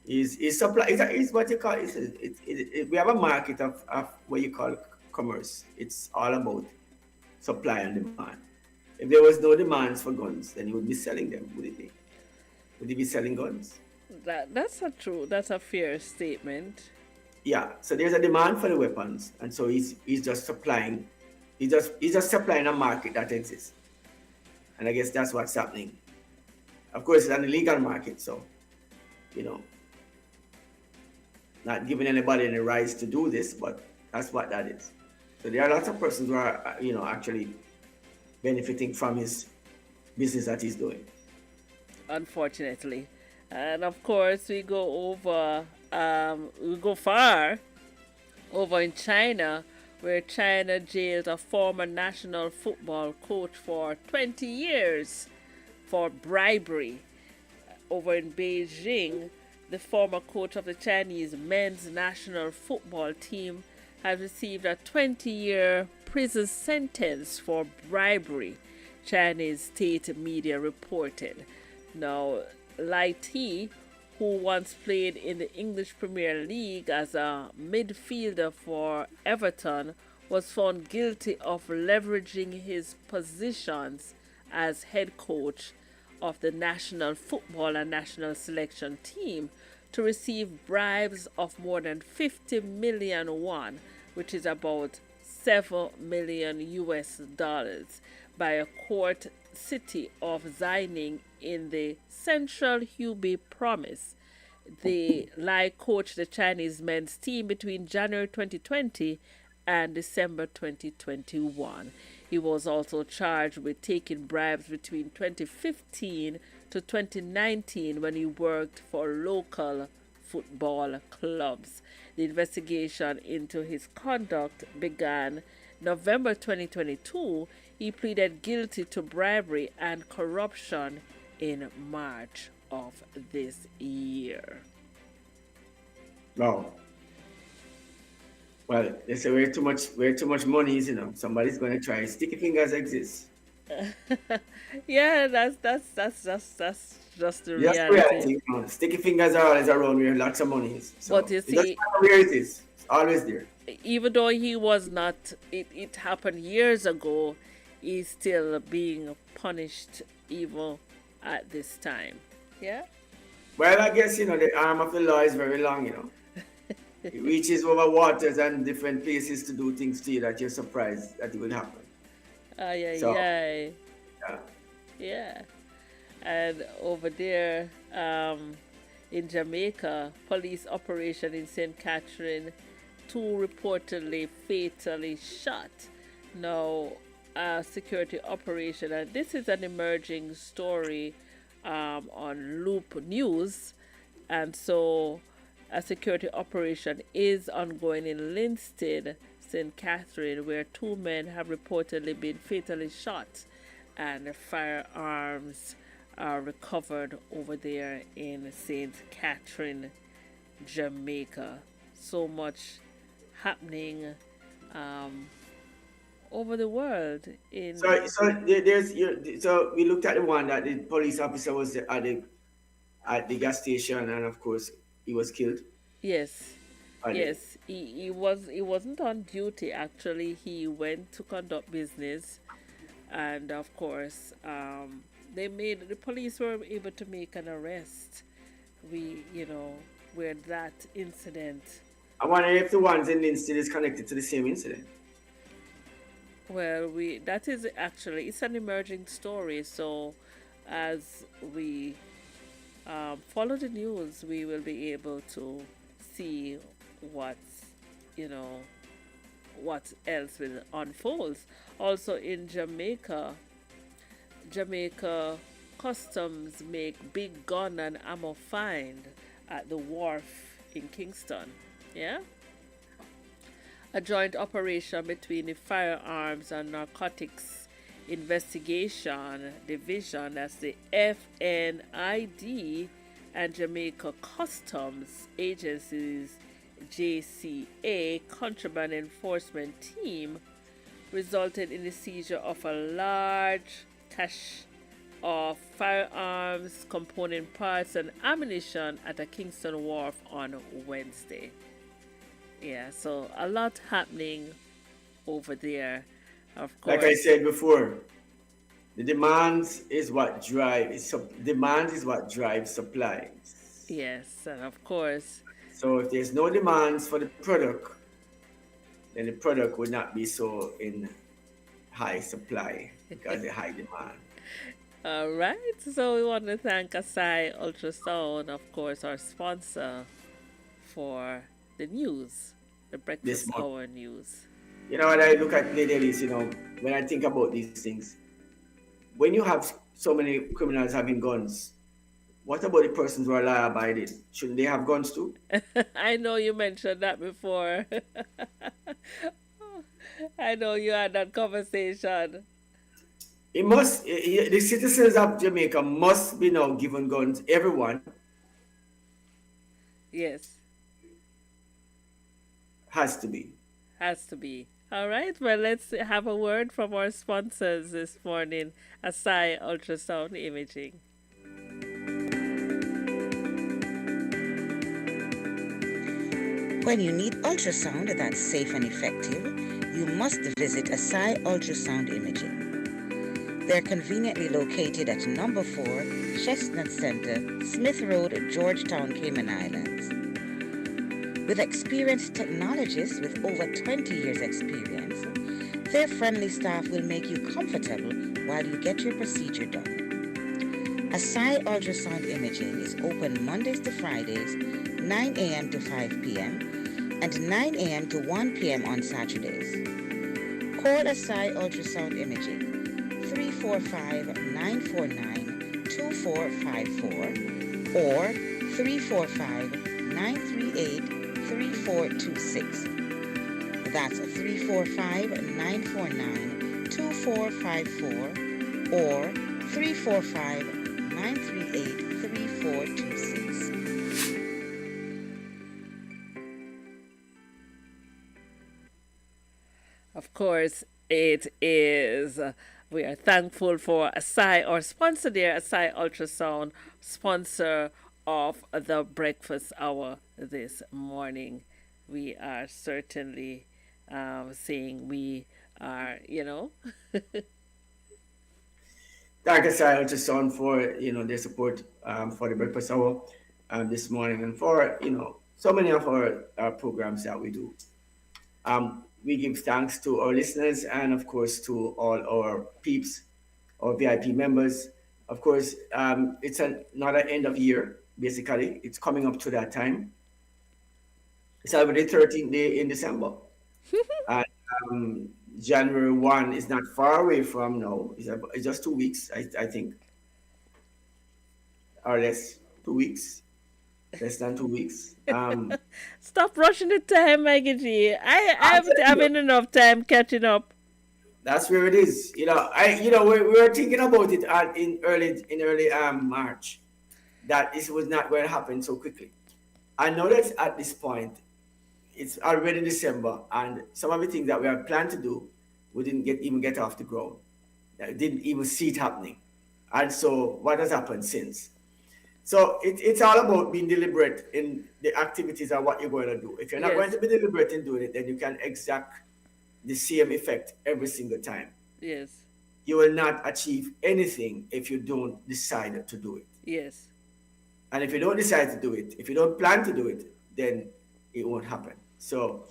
He's supply. It's what you call it. We have a market of what you call commerce. It's all about supply and demand. If there was no demands for guns, then he would be selling them, would he be? Would he be selling guns? That's not true. That's a fair statement. Yeah. So there's a demand for the weapons, and so he's just supplying. He's just supplying a market that exists, and I guess that's what's happening. Of course, it's an illegal market, so not giving anybody any rights to do this, but that's what that is. So there are lots of persons who are actually benefiting from his business that he's doing. Unfortunately. And of course, we go far over in China, where China jailed a former national football coach for 20 years for bribery. Over in Beijing, the former coach of the Chinese men's national football team has received a 20-year prison sentence for bribery, Chinese state media reported. Now, Lai Ti, who once played in the English Premier League as a midfielder for Everton, was found guilty of leveraging his positions as head coach of the national football and national selection team to receive bribes of more than 50 million won, which is about 7 million US dollars, by a court city of Xining in the central Hubei province. The Lai coached the Chinese men's team between January 2020 and December 2021. He was also charged with taking bribes between 2015 to 2019 when he worked for local football clubs. The investigation into his conduct began November 2022. He pleaded guilty to bribery and corruption in March of this year. No. Well, they say where too much money is, somebody's gonna try. Sticky fingers exist. Yeah, that's just the Just reality. reality. Sticky fingers are always around where lots of money is. So But you it doesn't see, matter where it is. It's always there. even though he was not, it happened years ago, he's still being punished even at this time. Yeah? Well, I guess the arm of the law is very long. It reaches over waters and different places to do things to you that you're surprised that it would happen. Ay, ay, So, ay. yeah. Yeah. And over there, in Jamaica, police operation in St. Catherine, two reportedly fatally shot. Now, security operation, and this is an emerging story on Loop News, and so a security operation is ongoing in Linstead, St. Catherine, where two men have reportedly been fatally shot, and firearms are recovered over there in St. Catherine, Jamaica. So much happening over the world. So we looked at the one that the police officer was at the gas station, and of course he was killed. Yes. Or the- Yes, he wasn't on duty actually. He went to conduct business, and of course, the police were able to make an arrest. Where that incident. I wonder if the ones in Linstead is connected to the same incident. Well, that is actually it's an emerging story. So, as we follow the news, we will be able to see what what else will unfold. Also in Jamaica Customs make big gun and ammo find at the wharf in Kingston. Yeah? A joint operation between the Firearms and Narcotics Investigation Division, that's the FNID, and Jamaica Customs Agency's JCA Contraband Enforcement Team resulted in the seizure of a large cache of firearms, component parts, and ammunition at a Kingston wharf on Wednesday. Yeah, so a lot happening over there, of course. Like I said before, the demand is what drives supply. Yes, and of course. So if there's no demands for the product, then the product would not be so in high supply because the high demand. All right, so we want to thank Asai Ultrasound, of course, our sponsor for the news, the Breakfast Hour news. You know, when I look at Lady Elise, when I think about these things, when you have so many criminals having guns, what about the persons who are law-abiding? Shouldn't they have guns too? I know you mentioned that before. I know you had that conversation. The citizens of Jamaica must be now given guns. Everyone. Yes. Has to be. Has to be. All right, well, let's have a word from our sponsors this morning, Asai Ultrasound Imaging. When you need ultrasound that's safe and effective, you must visit Asai Ultrasound Imaging. They're conveniently located at number 4, Chestnut Center, Smith Road, Georgetown, Cayman Islands. With experienced technologists with over 20 years experience, their friendly staff will make you comfortable while you get your procedure done. Asai Ultrasound Imaging is open Mondays to Fridays, 9 a.m. to 5 p.m., and 9 a.m. to 1 p.m. on Saturdays. Call Asai Ultrasound Imaging 345-949-2454 or 345-938-3426. That's 345-949-2454 or 345-938-3426. Of course, it is. We are thankful for Asai, our sponsor there, Asai Ultrasound, sponsor of the breakfast hour this morning. We are certainly saying we are, Thank you, Sai Ultrasound, for their support for the breakfast hour this morning, and for so many of our programs that we do. We give thanks to our listeners, and of course to all our peeps, our VIP members. Of course, it's another end of year. Basically, it's coming up to that time. It's already 13th day in December, and January 1 is not far away from now. It's just 2 weeks, I think, or less. 2 weeks, less than 2 weeks. Stop rushing the time, Maggie G. I haven't having enough time catching up. That's where it is. We were thinking about it in early March, that this was not going to happen so quickly. I know that at this point, it's already December, and some of the things that we had planned to do, we didn't even get off the ground. I didn't even see it happening. And so what has happened since? So it's all about being deliberate in the activities and what you're going to do. If you're not going to be deliberate in doing it, then you can exact the same effect every single time. Yes. You will not achieve anything if you don't decide to do it. Yes. And if you don't decide to do it, if you don't plan to do it, then it won't happen. So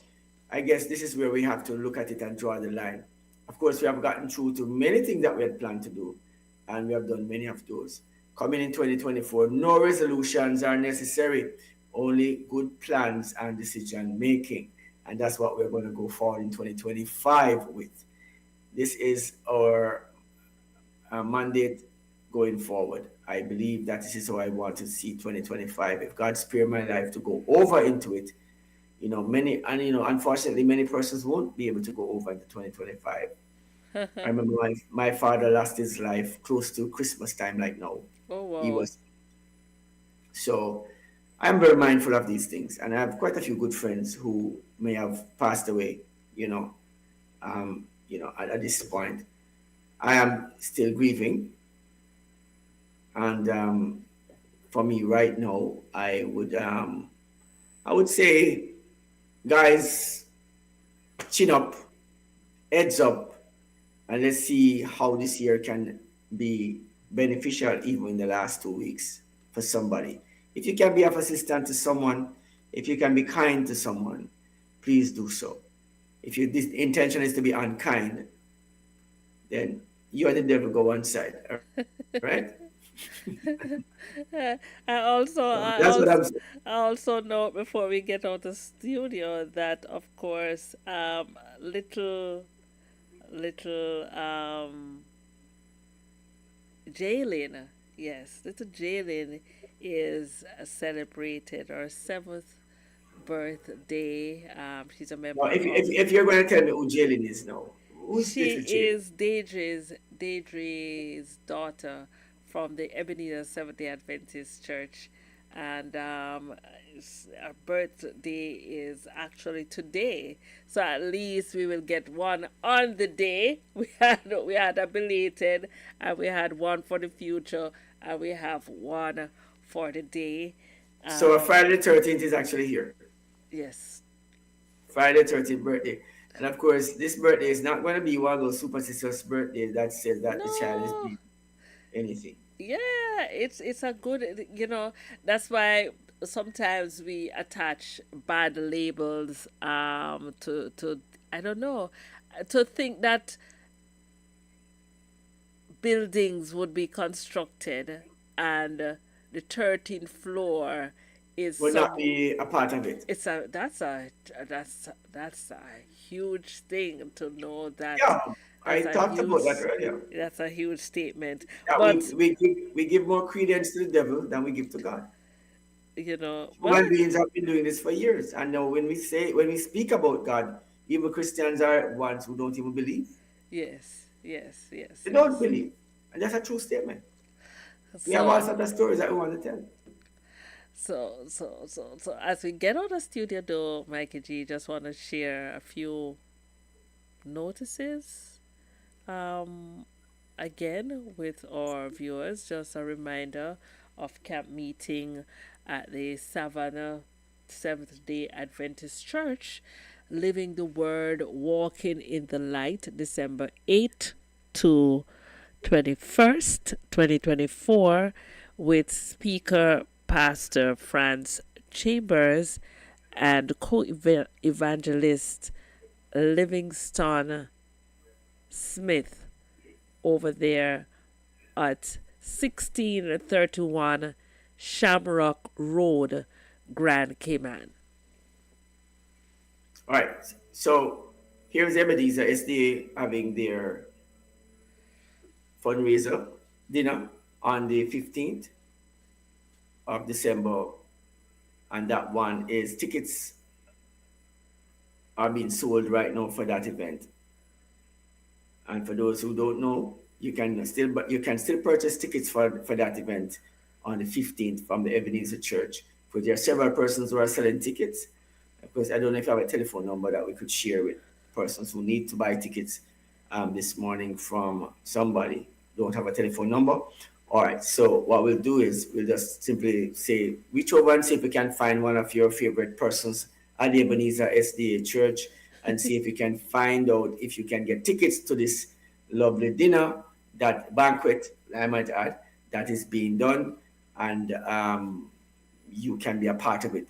I guess this is where we have to look at it and draw the line. Of course, we have gotten through to many things that we had planned to do, and we have done many of those. Coming in 2024, no resolutions are necessary, only good plans and decision making. And that's what we're going to go forward in 2025 with. This is our mandate going forward. I believe that this is how I want to see 2025. If God spare my life to go over into it, unfortunately, many persons won't be able to go over into 2025. I remember my father lost his life close to Christmas time, like now. Oh, wow. He was. So I'm very mindful of these things, and I have quite a few good friends who may have passed away, at this point. I am still grieving, and for me right now, I would say, guys, chin up, heads up, and let's see how this year can be beneficial even in the last 2 weeks for somebody. If you can be of assistance to someone, if you can be kind to someone, please do so. If your intention is to be unkind, then you and the devil go one side, right? I also know before we get out of the studio that, of course, little Jalen, yes, little Jalen is celebrated her 7th birthday. She's a member. Well, if you're going to tell me who Jalen is now, she is Deidre's daughter from the Ebenezer Seventh-day Adventist Church, and her birthday is actually today. So at least we will get one on the day. We had a belated, and we had one for the future, and we have one for the day. So Friday the 13th is actually here. Yes. Friday the 13th birthday. And of course, this birthday is not going to be one of those superstitious birthdays that says that the child is being anything. Yeah, it's a good, that's why sometimes we attach bad labels to I don't know, to think that buildings would be constructed and the 13th floor will not be a part of it. That's a huge thing to know that. Yeah, I talked about that earlier. That's a huge statement. Yeah, but we give more credence to the devil than we give to God. Human beings have been doing this for years, and now when we speak about God, even Christians are ones who don't even believe. Yes. They don't believe, and that's a true statement. We have all sorts of stories that we want to tell. So as we get out of the studio though, Mikey G, just want to share a few notices. Again, with our viewers, just a reminder of camp meeting at the Savannah Seventh day Adventist Church, Living the Word, Walking in the Light, December 8th to 21st, 2024, with speaker Pastor Franz Chambers and co-evangelist Livingston Smith over there at 1631 Shamrock Road, Grand Cayman. All right. So here's Ebenezer SDA having their fundraiser dinner on the 15th of December. And that one is tickets are being sold right now for that event. And for those who don't know, you can still purchase tickets for that event on the 15th from the Ebenezer Church. Because there are several persons who are selling tickets. Of course, I don't know if you have a telephone number that we could share with persons who need to buy tickets this morning from somebody. Don't have a telephone number. All right, so what we'll do is we'll just simply say, reach over and see if we can find one of your favorite persons at the Ebenezer SDA Church and see if you can find out if you can get tickets to this lovely dinner, that banquet, I might add, that is being done, and you can be a part of it.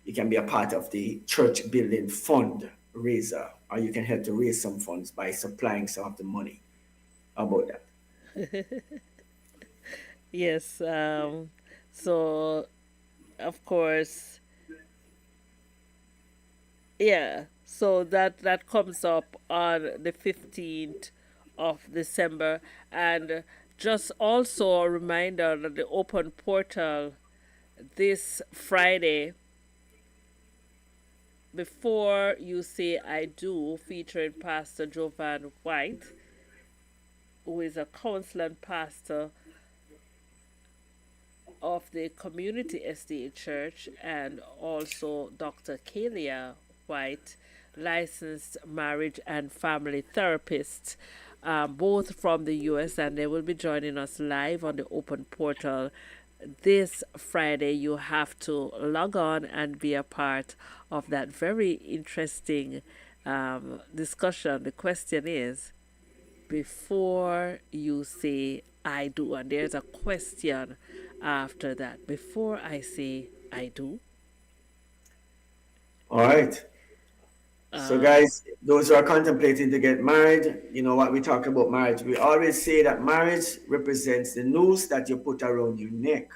You can be a part of the church building fundraiser, or you can help to raise some funds by supplying some of the money. How about that? Yes. So, of course, yeah. So that comes up on the 15th of December, and just also a reminder that the open portal this Friday, Before You Say I Do, featuring Pastor Jovan White, who is a counselor and pastor of the Community SDA Church, and also Dr. Kalia White, licensed marriage and family therapist, both from the U.S., and they will be joining us live on the open portal this Friday. You have to log on and be a part of that very interesting discussion. The question is, before you say I do, and there's a question after that. Before I say I do. All right. So guys, those who are contemplating to get married, you know what we talk about marriage. We always say that marriage represents the noose that you put around your neck.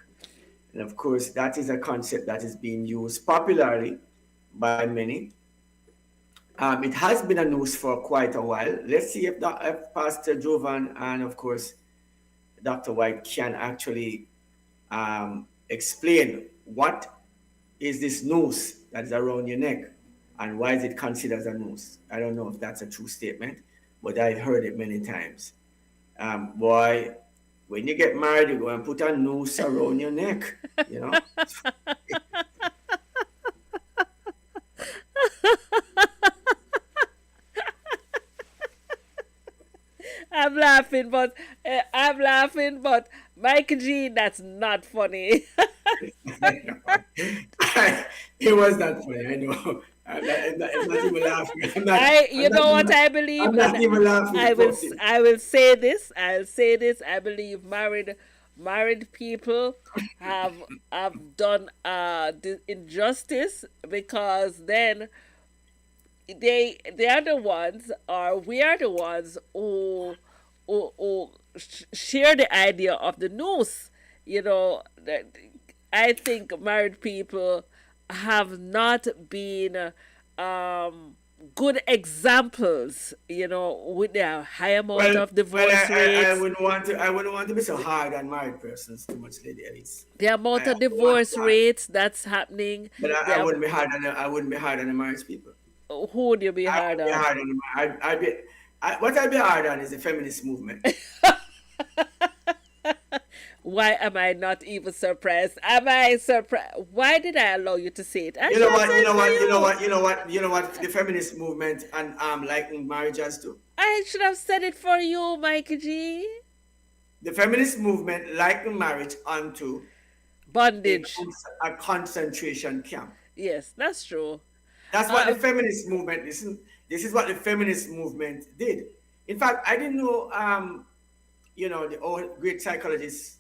And of course, that is a concept that is being used popularly by many. It has been a noose for quite a while. Let's see if Pastor Jovan and, of course, Dr. White can actually explain what is this noose that is around your neck and why is it considered as a noose. I don't know if that's a true statement, but I've heard it many times. Boy, when you get married, you go and put a noose around your neck, you know? I'm laughing, but Mike G, that's not funny. It was not funny, I know. I'm not even laughing. I believe. I'm not even laughing. I will say this. I believe married people have done the injustice, because then they are the ones, or we are the ones who share the idea of the noose. You know, I think married people have not been good examples, you know, with their high amount of divorce rates. I wouldn't want to be so hard on married persons too much, Lady Elise. The amount of divorce rates that's happening. But I wouldn't be hard on the married people. Who would you be hard on? What I'd be hard on is the feminist movement. Why am I not even surprised? Am I surprised? Why did I allow you to say it? I You know should what? have You said know for what? You know you. what? You know what? You know what? The feminist movement and liking marriages too. I should have said it for you, Mikey G. The feminist movement likened marriage onto Bondage. a concentration camp. Yes, that's true. That's what the Um, feminist movement. This is what the feminist movement did. In fact, I didn't know. The old great psychologist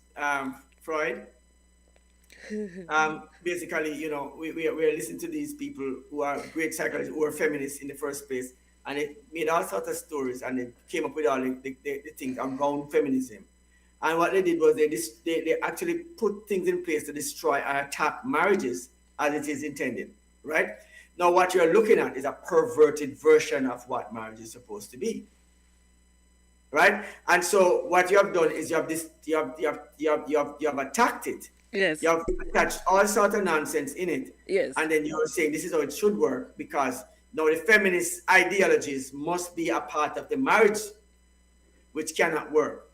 Freud. Basically, we're listening to these people who are great psychologists, who are feminists in the first place, and it made all sorts of stories, and they came up with all the things around feminism. And what they did was they actually put things in place to destroy and attack marriages as it is intended, right? Now, what you're looking at is a perverted version of what marriage is supposed to be, right? And so what you have done is you have attacked it. yes, You have attached all sorts of nonsense in it, yes. and then you're saying this is how it should work because now the feminist ideologies must be a part of the marriage, which cannot work.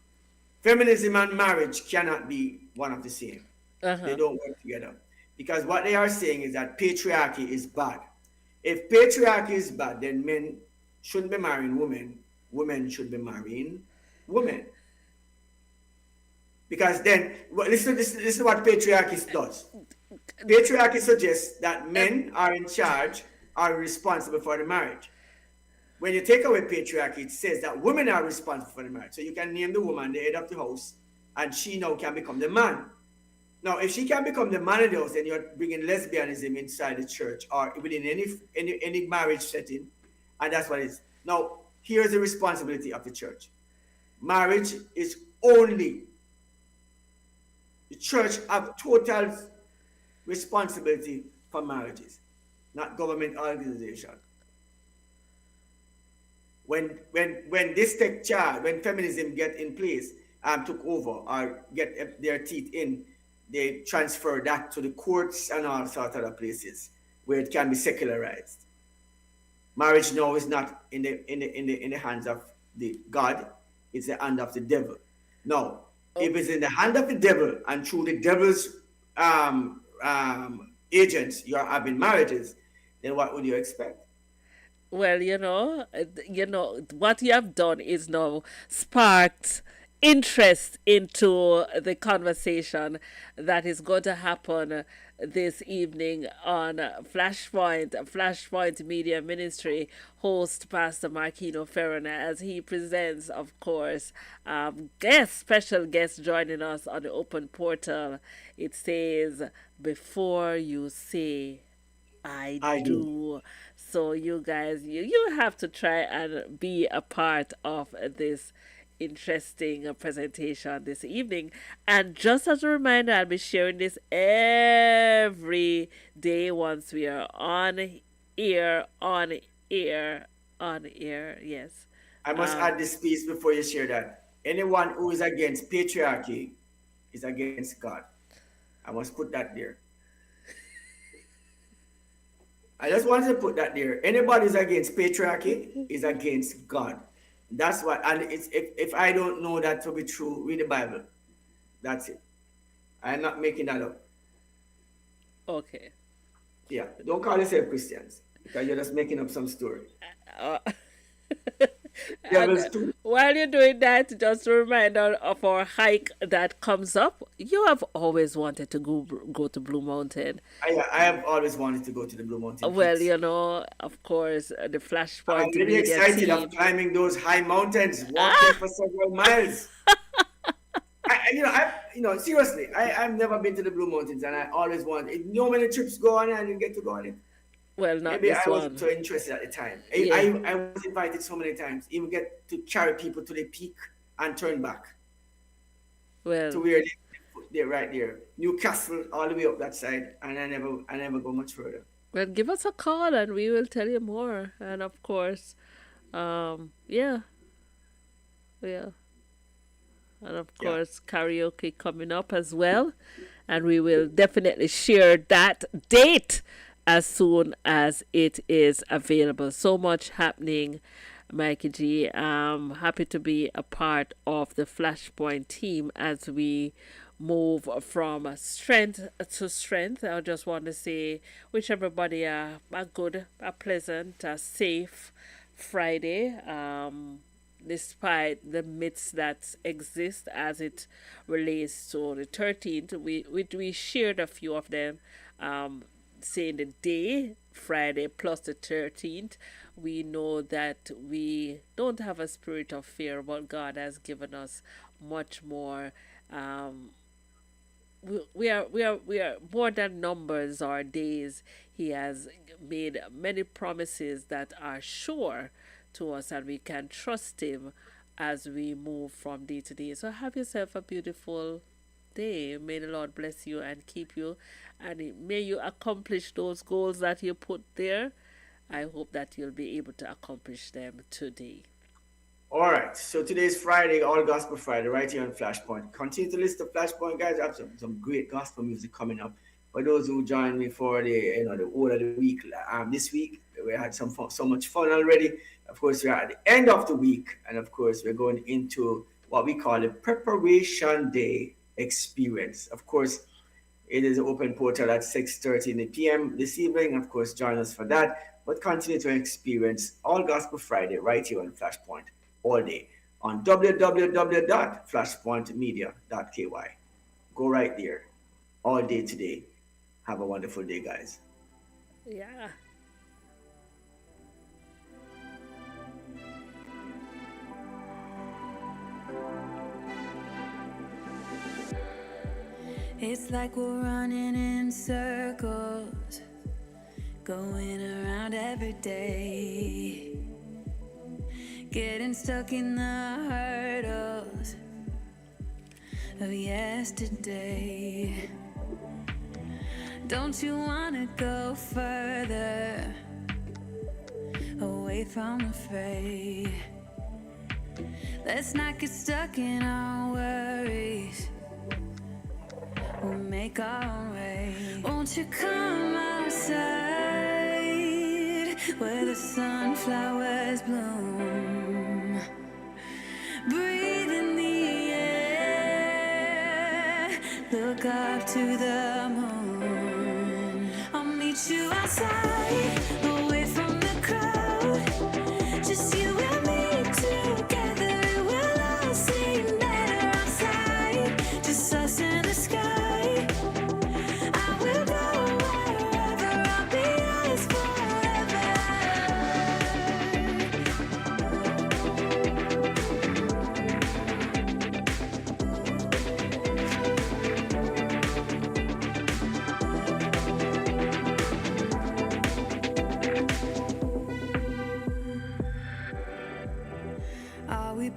Feminism and marriage cannot be one of the same. Uh-huh. They don't work together. Because what they are saying is that patriarchy is bad. If patriarchy is bad, then men shouldn't be marrying women. Women should be marrying women. Because then, listen, this is what patriarchy does. Patriarchy suggests that men are in charge, are responsible for the marriage. When you take away patriarchy, it says that women are responsible for the marriage. So you can name the woman the head of the house, and she now can become the man. Now, if she can become the man of the house, then you're bringing lesbianism inside the church or within any marriage setting, and that's what it is. Now, here's the responsibility of the church. Marriage is only the church have total responsibility for marriages, not government organization. When this take charge, when feminism get in place, took over or get their teeth in, they transfer that to the courts and all sorts of other places where it can be secularized. Marriage now is not in the hands of the God; it's the hand of the devil. Now, if it's in the hand of the devil and through the devil's agents you are having marriages, then what would you expect? Well, what you have done is now sparked interest into the conversation that is going to happen this evening on Flashpoint Media Ministry host Pastor Marquino Ferrona as he presents, of course, special guest joining us on the open portal. It says, "Before you say I do." So you guys, you have to try and be a part of this interesting presentation this evening. And just as a reminder, I'll be sharing this every day once we are on air. Yes. I must add this piece before you share that. Anyone who is against patriarchy is against God. I must put that there. I just wanted to put that there. Anybody who's against patriarchy is against God. That's what, and it's if I don't know that to be true, read the Bible. That's it. I'm not making that up. Okay. Yeah, don't call yourself Christians because you're just making up some story. Uh, Devil's and too. while you're doing that, just a reminder of our hike that comes up. You have always wanted to go to Blue Mountain. I have always wanted to go to the Blue Mountain. Well, Peaks. Of course, the I'm Flashpoint really Media excited team. of climbing those high mountains, walking for several miles. Seriously, I've never been to the Blue Mountains, and I always want. Many trips go on, and I didn't get to go on it. Well, not Maybe this I one. wasn't so interested at the time. Yeah. I was invited so many times, even get to carry people to the peak and turn back Well, to where they're right there, Newcastle, all the way up that side, and I never go much further. well, give us a call and we will tell you more. And of course, yeah. And of Yeah. course, karaoke coming up as well. And we will definitely share that date as soon as it is available. So much happening, Mikey G. Happy to be a part of the Flashpoint team as we move from strength to strength. I just want to say, wish everybody a good, a pleasant, a safe Friday. Despite the myths that exist as it relates to the 13th, we shared a few of them, saying the day, Friday plus the 13th. We know that we don't have a spirit of fear, but God has given us much more. We are more than numbers or days. He has made many promises that are sure to us, and we can trust him as we move from day to day. So have yourself a beautiful day. May the Lord bless you and keep you, and may you accomplish those goals that you put there. I hope that you'll be able to accomplish them today. All right, so today's Friday, All Gospel Friday, right here on Flashpoint. Continue to listen to Flashpoint, guys. I have some great gospel music coming up. For those who joined me for the whole of the week, this week we had so much fun already. Of course, we are at the end of the week, and of course, we're going into what we call the Preparation Day experience. Of course, it is an open portal at 6:30 p.m. this evening. Of course, join us for that. But continue to experience All Gospel Friday right here on Flashpoint all day on www.flashpointmedia.ky. Go right there all day today. Have a wonderful day, guys. Yeah. It's like we're running in circles, going around every day, getting stuck in the hurdles of yesterday. Don't you wanna go further away from the fray? Let's not get stuck in our worries. We'll make our own way. Won't you come outside where the sunflowers bloom? Breathe in the air. Look up to the moon. I'll meet you outside, away from the crowd. Just you and me together. We'll all seem better outside. Just us in the sky.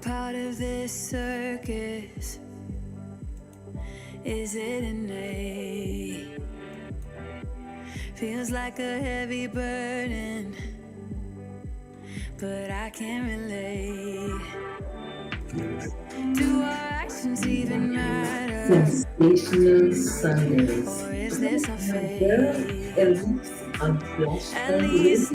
Part of this circus? Is it innate? Feels like a heavy burden, but I can't relate. Do our actions even matter? Sensational Sundays. Or is this a fate? At least